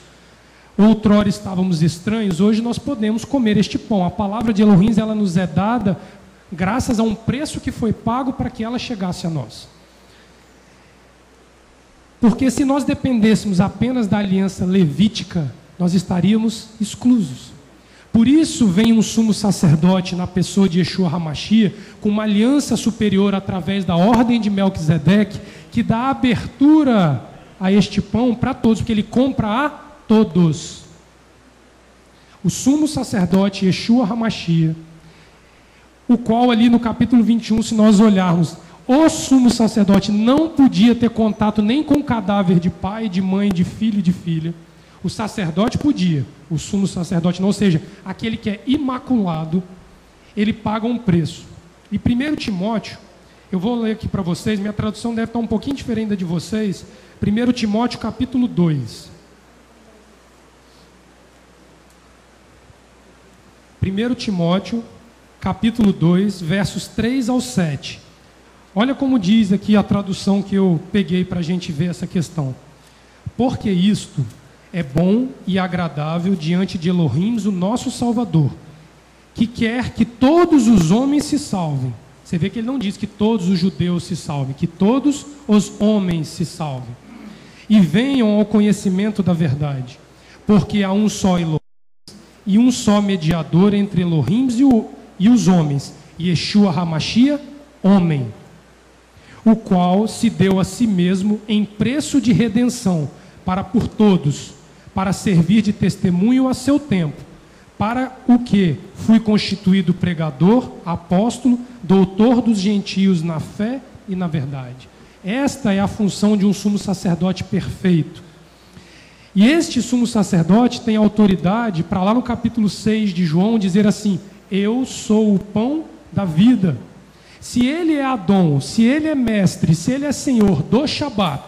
[SPEAKER 1] outrora estávamos estranhos, hoje nós podemos comer este pão. A palavra de Elohim, ela nos é dada graças a um preço que foi pago para que ela chegasse a nós. Porque se nós dependêssemos apenas da aliança levítica, nós estaríamos exclusos. Por isso vem um sumo sacerdote na pessoa de Yeshua HaMashiach, com uma aliança superior através da ordem de Melquisedeque, que dá abertura a este pão para todos, porque ele compra a todos. O sumo sacerdote Yeshua HaMashiach, o qual ali no capítulo 21, se nós olharmos, o sumo sacerdote não podia ter contato nem com o cadáver de pai, de mãe, de filho e de filha. O sacerdote podia, o sumo sacerdote não, ou seja, aquele que é imaculado, ele paga um preço. E 1 Timóteo, eu vou ler aqui para vocês, minha tradução deve estar um pouquinho diferente da de vocês. 1 Timóteo capítulo 2. 1 Timóteo capítulo 2, versos 3 ao 7. Olha como diz aqui a tradução que eu peguei para a gente ver essa questão. Porque isto é bom e agradável diante de Elohim, o nosso Salvador, que quer que todos os homens se salvem. Você vê que ele não diz que todos os judeus se salvem, que todos os homens se salvem. E venham ao conhecimento da verdade. Porque há um só Elohim e um só mediador entre Elohim e os homens, Yeshua HaMashiach, homem, o qual se deu a si mesmo em preço de redenção, para por todos, para servir de testemunho a seu tempo, para o que fui constituído pregador, apóstolo, doutor dos gentios na fé e na verdade. Esta é a função de um sumo sacerdote perfeito. E este sumo sacerdote tem autoridade para lá no capítulo 6 de João dizer assim: eu sou o pão da vida. Se ele é Adon, se ele é mestre, se ele é senhor do Shabat,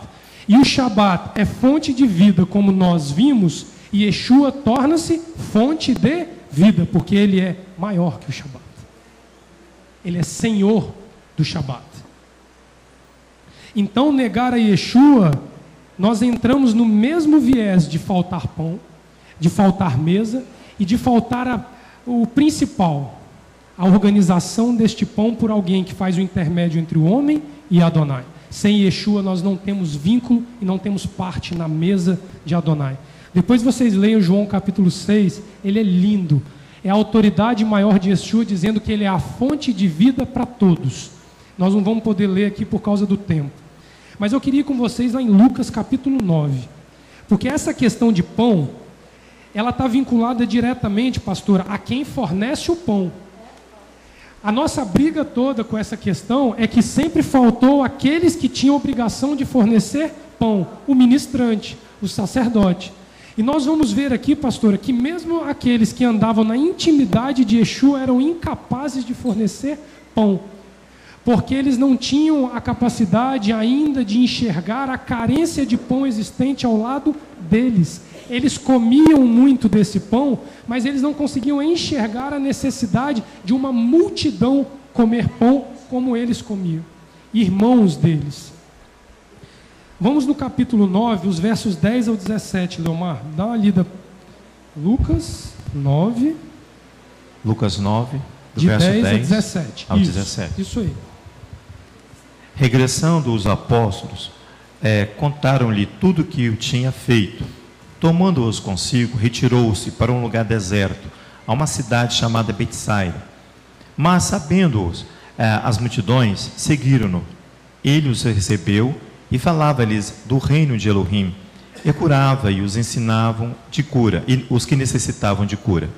[SPEAKER 1] e o Shabat é fonte de vida, como nós vimos, e Yeshua torna-se fonte de vida, porque ele é maior que o Shabat. Ele é senhor do Shabat. Então, negar a Yeshua, nós entramos no mesmo viés de faltar pão, de faltar mesa e de faltar o principal, a organização deste pão por alguém que faz o intermédio entre o homem e Adonai. Sem Yeshua nós não temos vínculo e não temos parte na mesa de Adonai. Depois vocês leiam João capítulo 6, ele é lindo. É a autoridade maior de Yeshua dizendo que ele é a fonte de vida para todos. Nós não vamos poder ler aqui por causa do tempo. Mas eu queria ir com vocês lá em Lucas capítulo 9. Porque essa questão de pão, ela está vinculada diretamente, pastora, a quem fornece o pão. A nossa briga toda com essa questão é que sempre faltou aqueles que tinham obrigação de fornecer pão, o ministrante, o sacerdote. E nós vamos ver aqui, pastora, que mesmo aqueles que andavam na intimidade de Yeshua eram incapazes de fornecer pão, porque eles não tinham a capacidade ainda de enxergar a carência de pão existente ao lado deles. Eles comiam muito desse pão, mas eles não conseguiam enxergar a necessidade de uma multidão comer pão como eles comiam, irmãos deles. Vamos no capítulo 9, os versos 10 ao 17, Leomar, dá uma lida. Lucas 9.
[SPEAKER 2] Lucas 9, do
[SPEAKER 1] de
[SPEAKER 2] verso
[SPEAKER 1] 10
[SPEAKER 2] 10
[SPEAKER 1] a 17.
[SPEAKER 2] ao
[SPEAKER 1] Isso,
[SPEAKER 2] 17.
[SPEAKER 1] Isso aí.
[SPEAKER 2] Regressando os apóstolos, contaram-lhe tudo o que o tinha feito. Tomando-os consigo, retirou-se para um lugar deserto, a uma cidade chamada Betsaida. Mas, sabendo-os, as multidões seguiram-no. Ele os recebeu e falava-lhes do reino de Elohim, e curava e os ensinavam de cura, e os que necessitavam de cura.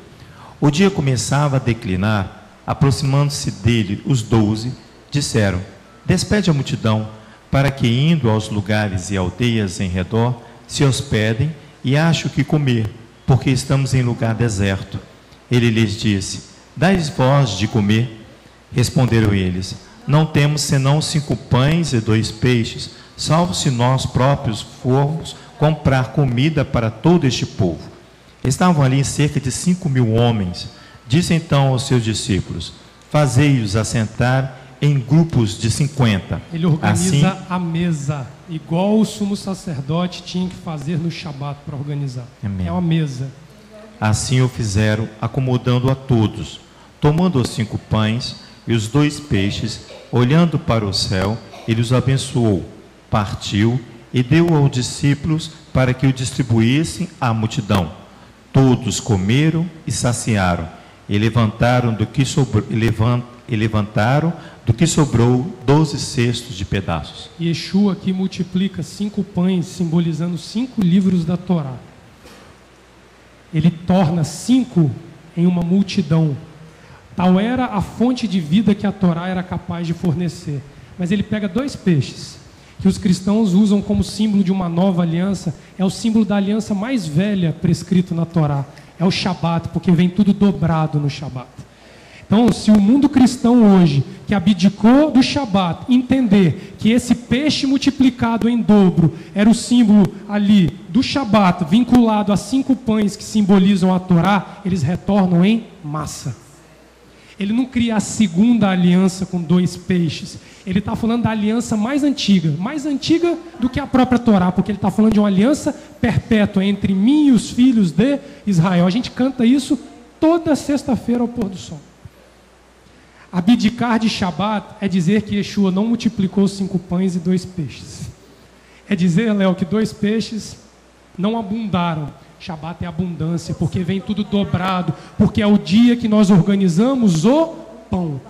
[SPEAKER 2] O dia começava a declinar, aproximando-se dele os 12, disseram: despede a multidão, para que, indo aos lugares e aldeias em redor, se hospedem e achem o que comer, porque estamos em lugar deserto. Ele lhes disse: dai-lhes vós de comer. Responderam eles: não temos senão 5 pães e 2 peixes, salvo se nós próprios formos comprar comida para todo este povo. Estavam ali cerca de 5.000 homens. Disse então aos seus discípulos: fazei-os assentar em grupos de 50.
[SPEAKER 1] Ele organiza
[SPEAKER 2] assim,
[SPEAKER 1] a mesa, igual o sumo sacerdote tinha que fazer no Shabat para organizar.
[SPEAKER 2] Amém.
[SPEAKER 1] É uma mesa.
[SPEAKER 2] Assim o fizeram, acomodando a todos. Tomando os 5 pães e os 2 peixes, olhando para o céu, ele os abençoou, partiu e deu aos discípulos para que o distribuíssem à multidão. Todos comeram e saciaram, e levantaram do que sobrou 12 cestos de pedaços.
[SPEAKER 1] Yeshua aqui multiplica 5 pães, simbolizando 5 livros da Torá. Ele torna 5 em uma multidão. Tal era a fonte de vida que a Torá era capaz de fornecer. Mas ele pega 2 peixes, que os cristãos usam como símbolo de uma nova aliança. É o símbolo da aliança mais velha prescrito na Torá. É o Shabat, porque vem tudo dobrado no Shabat. Então, se o mundo cristão hoje, que abdicou do Shabat, entender que esse peixe multiplicado em dobro era o símbolo ali do Shabat, vinculado a 5 pães que simbolizam a Torá, eles retornam em massa. Ele não cria a segunda aliança com 2 peixes. Ele está falando da aliança mais antiga do que a própria Torá, porque ele está falando de uma aliança perpétua entre mim e os filhos de Israel. A gente canta isso toda sexta-feira ao pôr do sol. Abdicar de Shabat é dizer que Yeshua não multiplicou 5 pães e 2 peixes. É dizer, Léo, que 2 peixes não abundaram. Shabat é abundância, porque vem tudo dobrado, porque é o dia que nós organizamos o pão.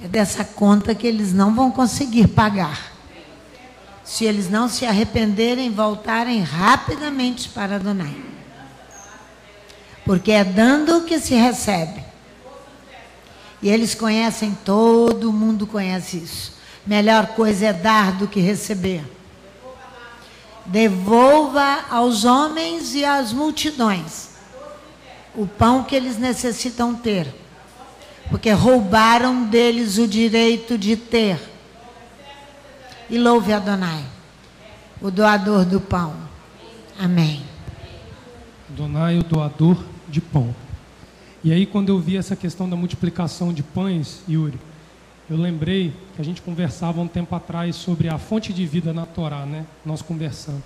[SPEAKER 3] É dessa conta que eles não vão conseguir pagar. Se eles não se arrependerem, voltarem rapidamente para Adonai. Porque é dando que se recebe. E eles conhecem, todo mundo conhece isso. Melhor coisa é dar do que receber. Devolva aos homens e às multidões o pão que eles necessitam ter. Porque roubaram deles o direito de ter. E louve Adonai, o doador do pão. Amém.
[SPEAKER 1] Adonai, o doador de pão. E aí, quando eu vi essa questão da multiplicação de pães, Yuri, eu lembrei que a gente conversava um tempo atrás sobre a fonte de vida na Torá, né? Nós conversamos.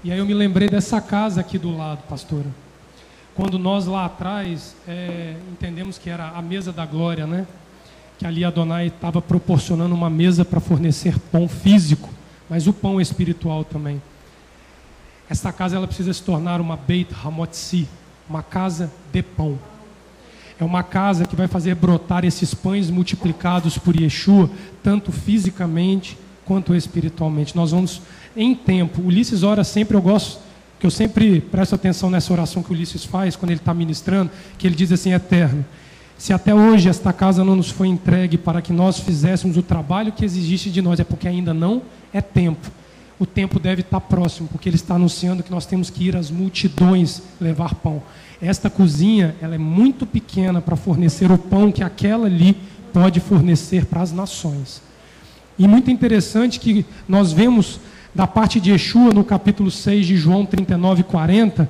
[SPEAKER 1] E aí eu me lembrei dessa casa aqui do lado, pastora. Quando nós lá atrás entendemos que era a mesa da glória, né? Que ali Adonai estava proporcionando uma mesa para fornecer pão físico, mas o pão espiritual também. Essa casa ela precisa se tornar uma Beit Hamotzi, uma casa de pão. É uma casa que vai fazer brotar esses pães multiplicados por Yeshua, tanto fisicamente quanto espiritualmente. Nós vamos em tempo. Ulisses ora sempre, eu sempre presto atenção nessa oração que o Ulisses faz quando ele está ministrando, que ele diz assim: Eterno, se até hoje esta casa não nos foi entregue para que nós fizéssemos o trabalho que exigiste de nós, é porque ainda não é tempo. O tempo deve estar próximo, porque ele está anunciando que nós temos que ir às multidões levar pão. Esta cozinha, ela é muito pequena para fornecer o pão que aquela ali pode fornecer para as nações. E muito interessante que nós vemos da parte de Yeshua no capítulo 6 de João 39 e 40,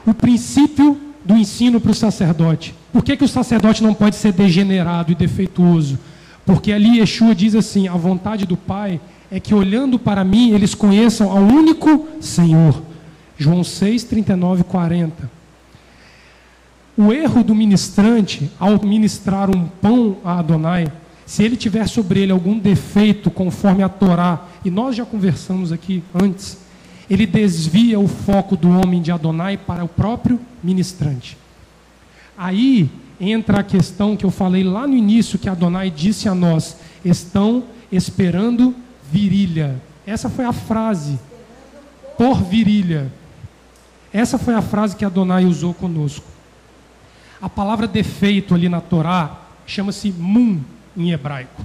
[SPEAKER 1] o princípio do ensino para o sacerdote. Por que o sacerdote não pode ser degenerado e defeituoso? Porque ali Yeshua diz assim: a vontade do Pai é que olhando para mim eles conheçam ao único Senhor. João 6, 39 e 40. O erro do ministrante, ao ministrar um pão a Adonai, se ele tiver sobre ele algum defeito conforme a Torá, e nós já conversamos aqui antes, ele desvia o foco do homem de Adonai para o próprio ministrante. Aí entra a questão que eu falei lá no início, que Adonai disse a nós: estão esperando virilha. Essa foi a frase, por virilha. Essa foi a frase que Adonai usou conosco. A palavra defeito ali na Torá chama-se mun em hebraico.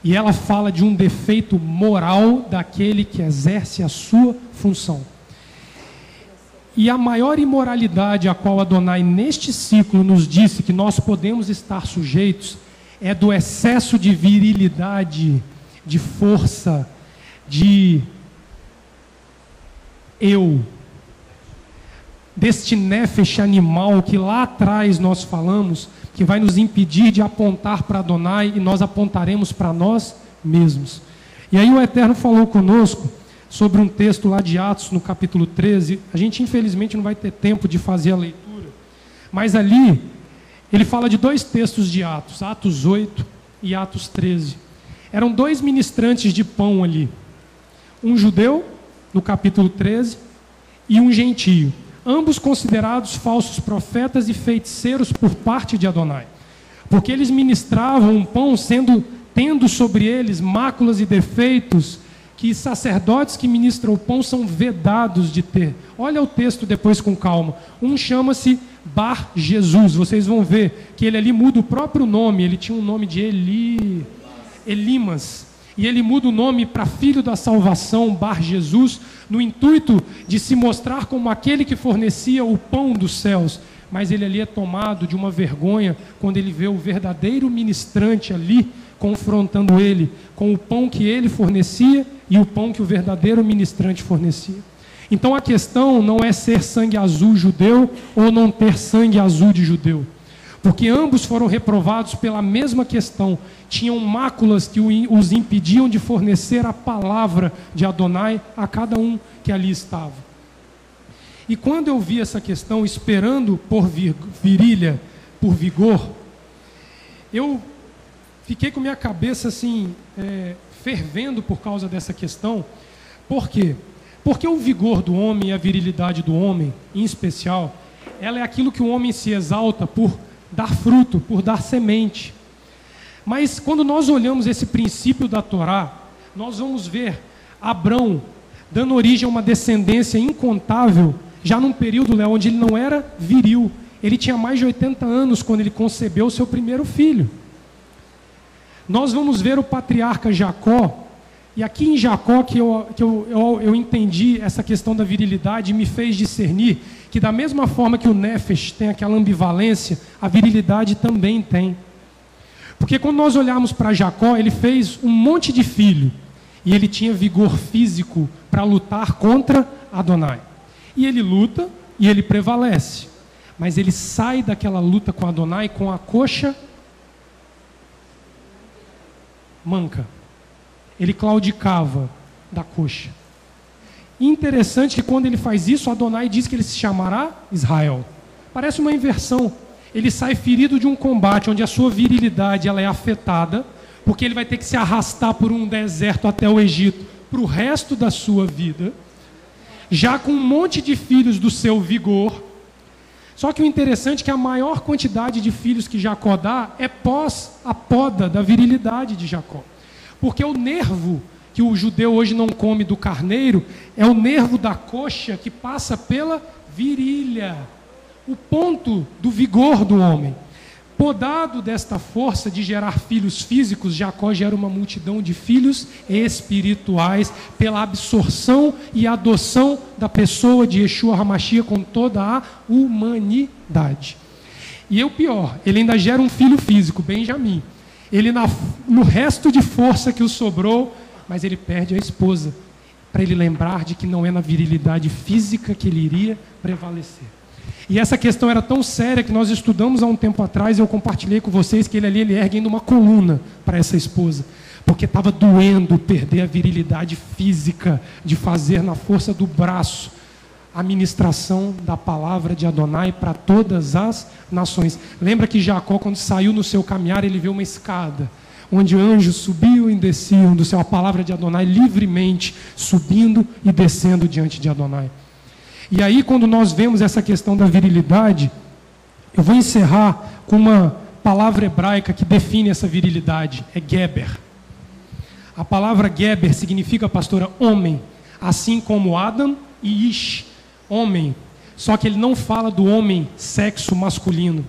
[SPEAKER 1] E ela fala de um defeito moral daquele que exerce a sua função. E a maior imoralidade a qual Adonai neste ciclo nos disse que nós podemos estar sujeitos é do excesso de virilidade, de força, de eu, deste nefesh animal que lá atrás nós falamos, que vai nos impedir de apontar para Adonai e nós apontaremos para nós mesmos. E aí o Eterno falou conosco sobre um texto lá de Atos, no capítulo 13. A gente infelizmente não vai ter tempo de fazer a leitura, mas ali ele fala de dois textos de Atos, Atos 8 e Atos 13. Eram dois ministrantes de pão ali, um judeu, no capítulo 13, e um gentio, ambos considerados falsos profetas e feiticeiros por parte de Adonai, porque eles ministravam um pão tendo sobre eles máculas e defeitos que sacerdotes que ministram o pão são vedados de ter. Olha o texto depois com calma. Um chama-se Bar Jesus, vocês vão ver que ele ali muda o próprio nome, ele tinha um nome de Elimas, e ele muda o nome para Filho da Salvação, Bar Jesus, no intuito de se mostrar como aquele que fornecia o pão dos céus. Mas ele ali é tomado de uma vergonha quando ele vê o verdadeiro ministrante ali confrontando ele com o pão que ele fornecia e o pão que o verdadeiro ministrante fornecia. Então a questão não é ser sangue azul judeu ou não ter sangue azul de judeu, porque ambos foram reprovados pela mesma questão. Tinham máculas que os impediam de fornecer a palavra de Adonai a cada um que ali estava. E quando eu vi essa questão, esperando por virilha, por vigor, eu fiquei com minha cabeça assim, fervendo por causa dessa questão. Por quê? Porque o vigor do homem e a virilidade do homem, em especial, ela é aquilo que o homem se exalta por dar fruto, por dar semente. Mas quando nós olhamos esse princípio da Torá, nós vamos ver Abrão dando origem a uma descendência incontável, já num período, Léo, onde ele não era viril. Ele tinha mais de 80 anos quando ele concebeu o seu primeiro filho. Nós vamos ver o patriarca Jacó, e aqui em Jacó que eu entendi essa questão da virilidade e me fez discernir que da mesma forma que o Nefesh tem aquela ambivalência, a virilidade também tem. Porque quando nós olharmos para Jacó, ele fez um monte de filho, e ele tinha vigor físico para lutar contra Adonai. E ele luta, e ele prevalece. Mas ele sai daquela luta com Adonai com a coxa manca. Ele claudicava da coxa. E interessante que quando ele faz isso, Adonai diz que ele se chamará Israel. Parece uma inversão. Ele sai ferido de um combate onde a sua virilidade ela é afetada, porque ele vai ter que se arrastar por um deserto até o Egito para o resto da sua vida, já com um monte de filhos do seu vigor. Só que o interessante é que a maior quantidade de filhos que Jacó dá é pós a poda da virilidade de Jacó. Porque o nervo que o judeu hoje não come do carneiro é o nervo da coxa que passa pela virilha, o ponto do vigor do homem. Podado desta força de gerar filhos físicos, Jacó gera uma multidão de filhos espirituais pela absorção e adoção da pessoa de Yeshua HaMashiach com toda a humanidade. E o pior, ele ainda gera um filho físico, Benjamim. Ele no resto de força que o sobrou, mas ele perde a esposa, para ele lembrar de que não é na virilidade física que ele iria prevalecer. E essa questão era tão séria que nós estudamos há um tempo atrás, e eu compartilhei com vocês que ele ergue ainda uma coluna para essa esposa, porque estava doendo perder a virilidade física de fazer na força do braço a ministração da palavra de Adonai para todas as nações. Lembra que Jacó, quando saiu no seu caminhar, ele viu uma escada, onde anjos subiam e desciam do céu, a palavra de Adonai livremente subindo e descendo diante de Adonai. E aí, quando nós vemos essa questão da virilidade, eu vou encerrar com uma palavra hebraica que define essa virilidade, é Geber. A palavra Geber significa, pastora, homem, assim como Adam e Ish, homem. Só que ele não fala do homem sexo masculino.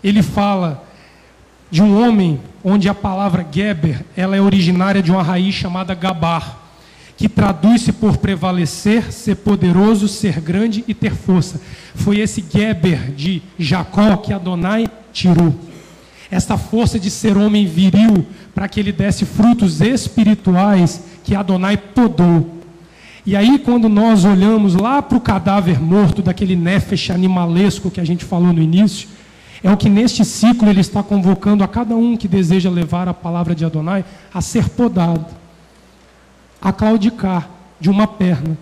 [SPEAKER 1] Ele fala de um homem onde a palavra Geber, ela é originária de uma raiz chamada Gabar, que traduz-se por prevalecer, ser poderoso, ser grande e ter força. Foi esse Geber de Jacó que Adonai tirou. Esta força de ser homem viril, para que ele desse frutos espirituais que Adonai podou. E aí, quando nós olhamos lá para o cadáver morto, daquele nefesh animalesco que a gente falou no início, é o que neste ciclo ele está convocando a cada um que deseja levar a palavra de Adonai a ser podado, a claudicar de uma perna,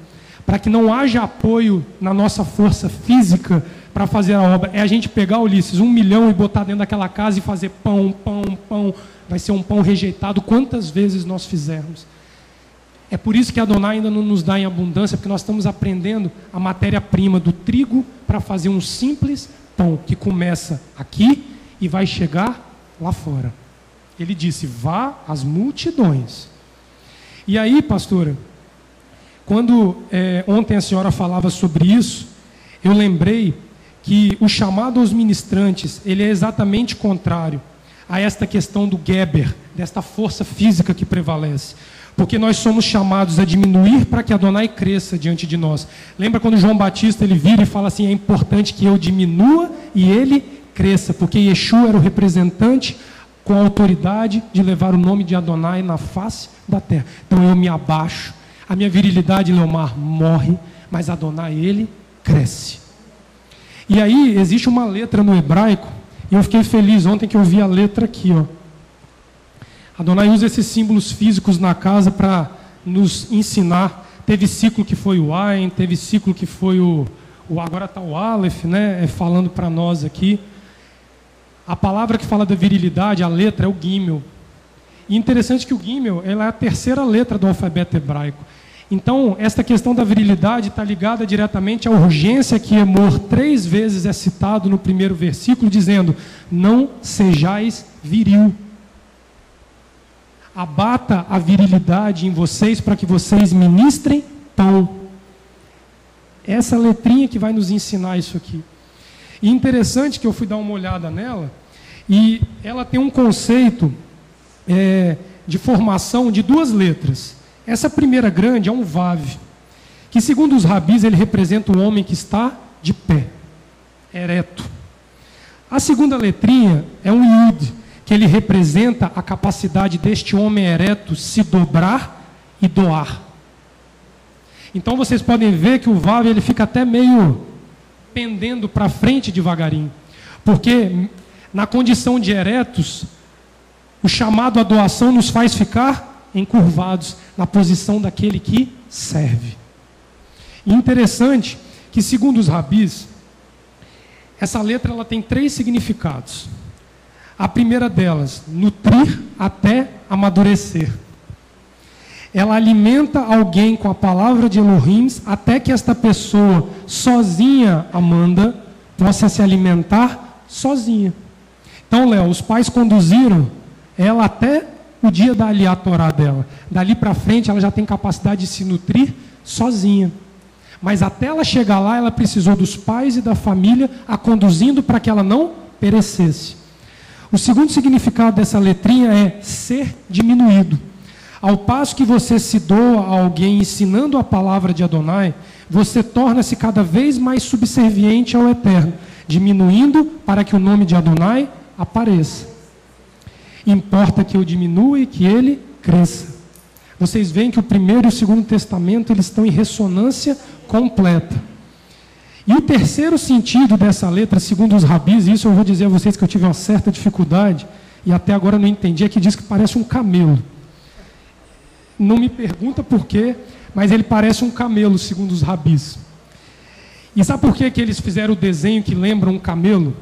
[SPEAKER 1] para que não haja apoio na nossa força física para fazer a obra. É a gente pegar, Ulisses, 1 milhão e botar dentro daquela casa e fazer pão, vai ser um pão rejeitado quantas vezes nós fizermos. É por isso que Adonai ainda não nos dá em abundância, porque nós estamos aprendendo a matéria-prima do trigo para fazer um simples pão, que começa aqui e vai chegar lá fora. Ele disse, vá às multidões. E aí, pastora, quando ontem a senhora falava sobre isso, eu lembrei que o chamado aos ministrantes, ele é exatamente contrário a esta questão do Geber, desta força física que prevalece. Porque nós somos chamados a diminuir para que Adonai cresça diante de nós. Lembra quando João Batista ele vira e fala assim, é importante que eu diminua e ele cresça, porque Yeshua era o representante com a autoridade de levar o nome de Adonai na face da terra. Então eu me abaixo, a minha virilidade, Leomar, morre, mas Adonai, ele cresce. E aí existe uma letra no hebraico, e eu fiquei feliz ontem que eu vi a letra aqui, ó. Adonai usa esses símbolos físicos na casa para nos ensinar. Teve ciclo que foi o Ain, teve ciclo que foi agora está o Aleph, né, falando para nós aqui. A palavra que fala da virilidade, a letra, é o Gimel. E interessante que o Gimel, ela é a terceira letra do alfabeto hebraico. Então, esta questão da virilidade está ligada diretamente à urgência que Emor 3 vezes é citado no primeiro versículo, dizendo, não sejais viril. Abata a virilidade em vocês para que vocês ministrem pão. Essa letrinha que vai nos ensinar isso aqui. E interessante que eu fui dar uma olhada nela, e ela tem um conceito de formação de 2 letras. Essa primeira grande é um Vav, que segundo os rabis ele representa o homem que está de pé, ereto. A segunda letrinha é um Yud, que ele representa a capacidade deste homem ereto se dobrar e doar. Então vocês podem ver que o Vav ele fica até meio pendendo para frente devagarinho, porque na condição de eretos, o chamado à doação nos faz ficar encurvados na posição daquele que serve. E interessante que, segundo os rabis, essa letra ela tem 3 significados. A primeira delas, nutrir até amadurecer. Ela alimenta alguém com a palavra de Elohim até que esta pessoa sozinha, Amanda, possa se alimentar sozinha. Então, Léo, os pais conduziram ela até o dia da Aliá Torá dela. Dali para frente, ela já tem capacidade de se nutrir sozinha. Mas até ela chegar lá, ela precisou dos pais e da família a conduzindo para que ela não perecesse. O segundo significado dessa letrinha é ser diminuído. Ao passo que você se doa a alguém ensinando a palavra de Adonai, você torna-se cada vez mais subserviente ao Eterno, diminuindo para que o nome de Adonai apareça. Importa que eu diminua e que ele cresça. Vocês veem que o primeiro e o segundo testamento eles estão em ressonância completa. E o terceiro sentido dessa letra, segundo os rabis, isso eu vou dizer a vocês que eu tive uma certa dificuldade, e até agora não entendi, é que diz que parece um camelo. Não me pergunta por quê, mas ele parece um camelo, segundo os rabis. E sabe por que eles fizeram o desenho que lembra um camelo?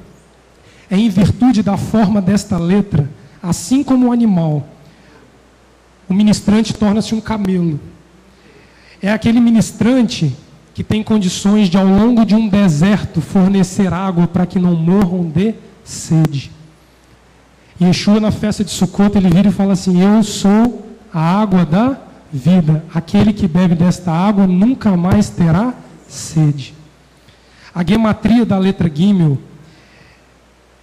[SPEAKER 1] É em virtude da forma desta letra, assim como o animal. O ministrante torna-se um camelo. É aquele ministrante que tem condições de, ao longo de um deserto, fornecer água para que não morram de sede. E Yeshua, na festa de Sukkot, ele vira e fala assim: eu sou a água da vida. Aquele que bebe desta água nunca mais terá sede. A gematria da letra Gimel,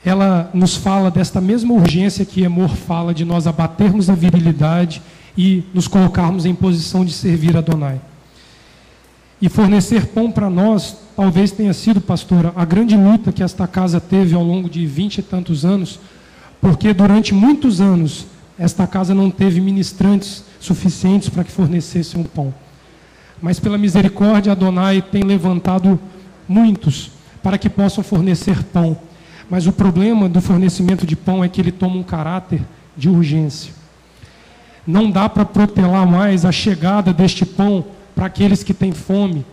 [SPEAKER 1] ela nos fala desta mesma urgência que Emor fala de nós abatermos a virilidade e nos colocarmos em posição de servir a Adonai. E fornecer pão para nós, talvez tenha sido, pastora, a grande luta que esta casa teve ao longo de 20 e tantos anos, porque durante muitos anos esta casa não teve ministrantes suficientes para que fornecessem o pão. Mas pela misericórdia, Adonai tem levantado muitos para que possam fornecer pão. Mas o problema do fornecimento de pão é que ele toma um caráter de urgência. Não dá para protelar mais a chegada deste pão para aqueles que têm fome,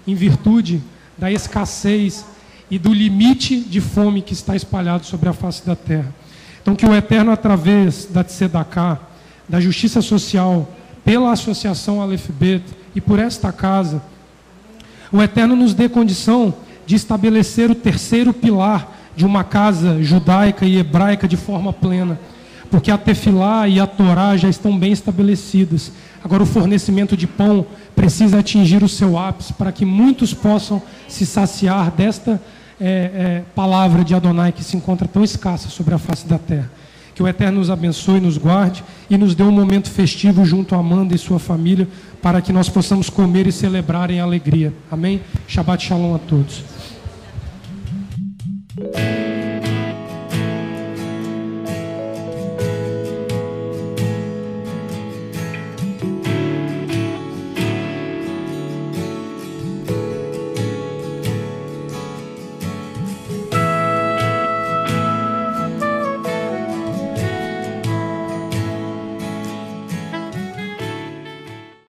[SPEAKER 1] em virtude da escassez e do limite de fome que está espalhado sobre a face da terra. Então, que o Eterno, através da Tzedakah, da justiça social, pela associação Aleph Bet e por esta casa, o Eterno nos dê condição de estabelecer o terceiro pilar de uma casa judaica e hebraica de forma plena, porque a Tefilá e a Torá já estão bem estabelecidas. Agora o fornecimento de pão precisa atingir o seu ápice para que muitos possam se saciar desta palavra de Adonai que se encontra tão escassa sobre a face da terra. Que o Eterno nos abençoe, nos guarde e nos dê um momento festivo junto a Amanda e sua família para que nós possamos comer e celebrar em alegria. Amém? Shabbat Shalom a todos.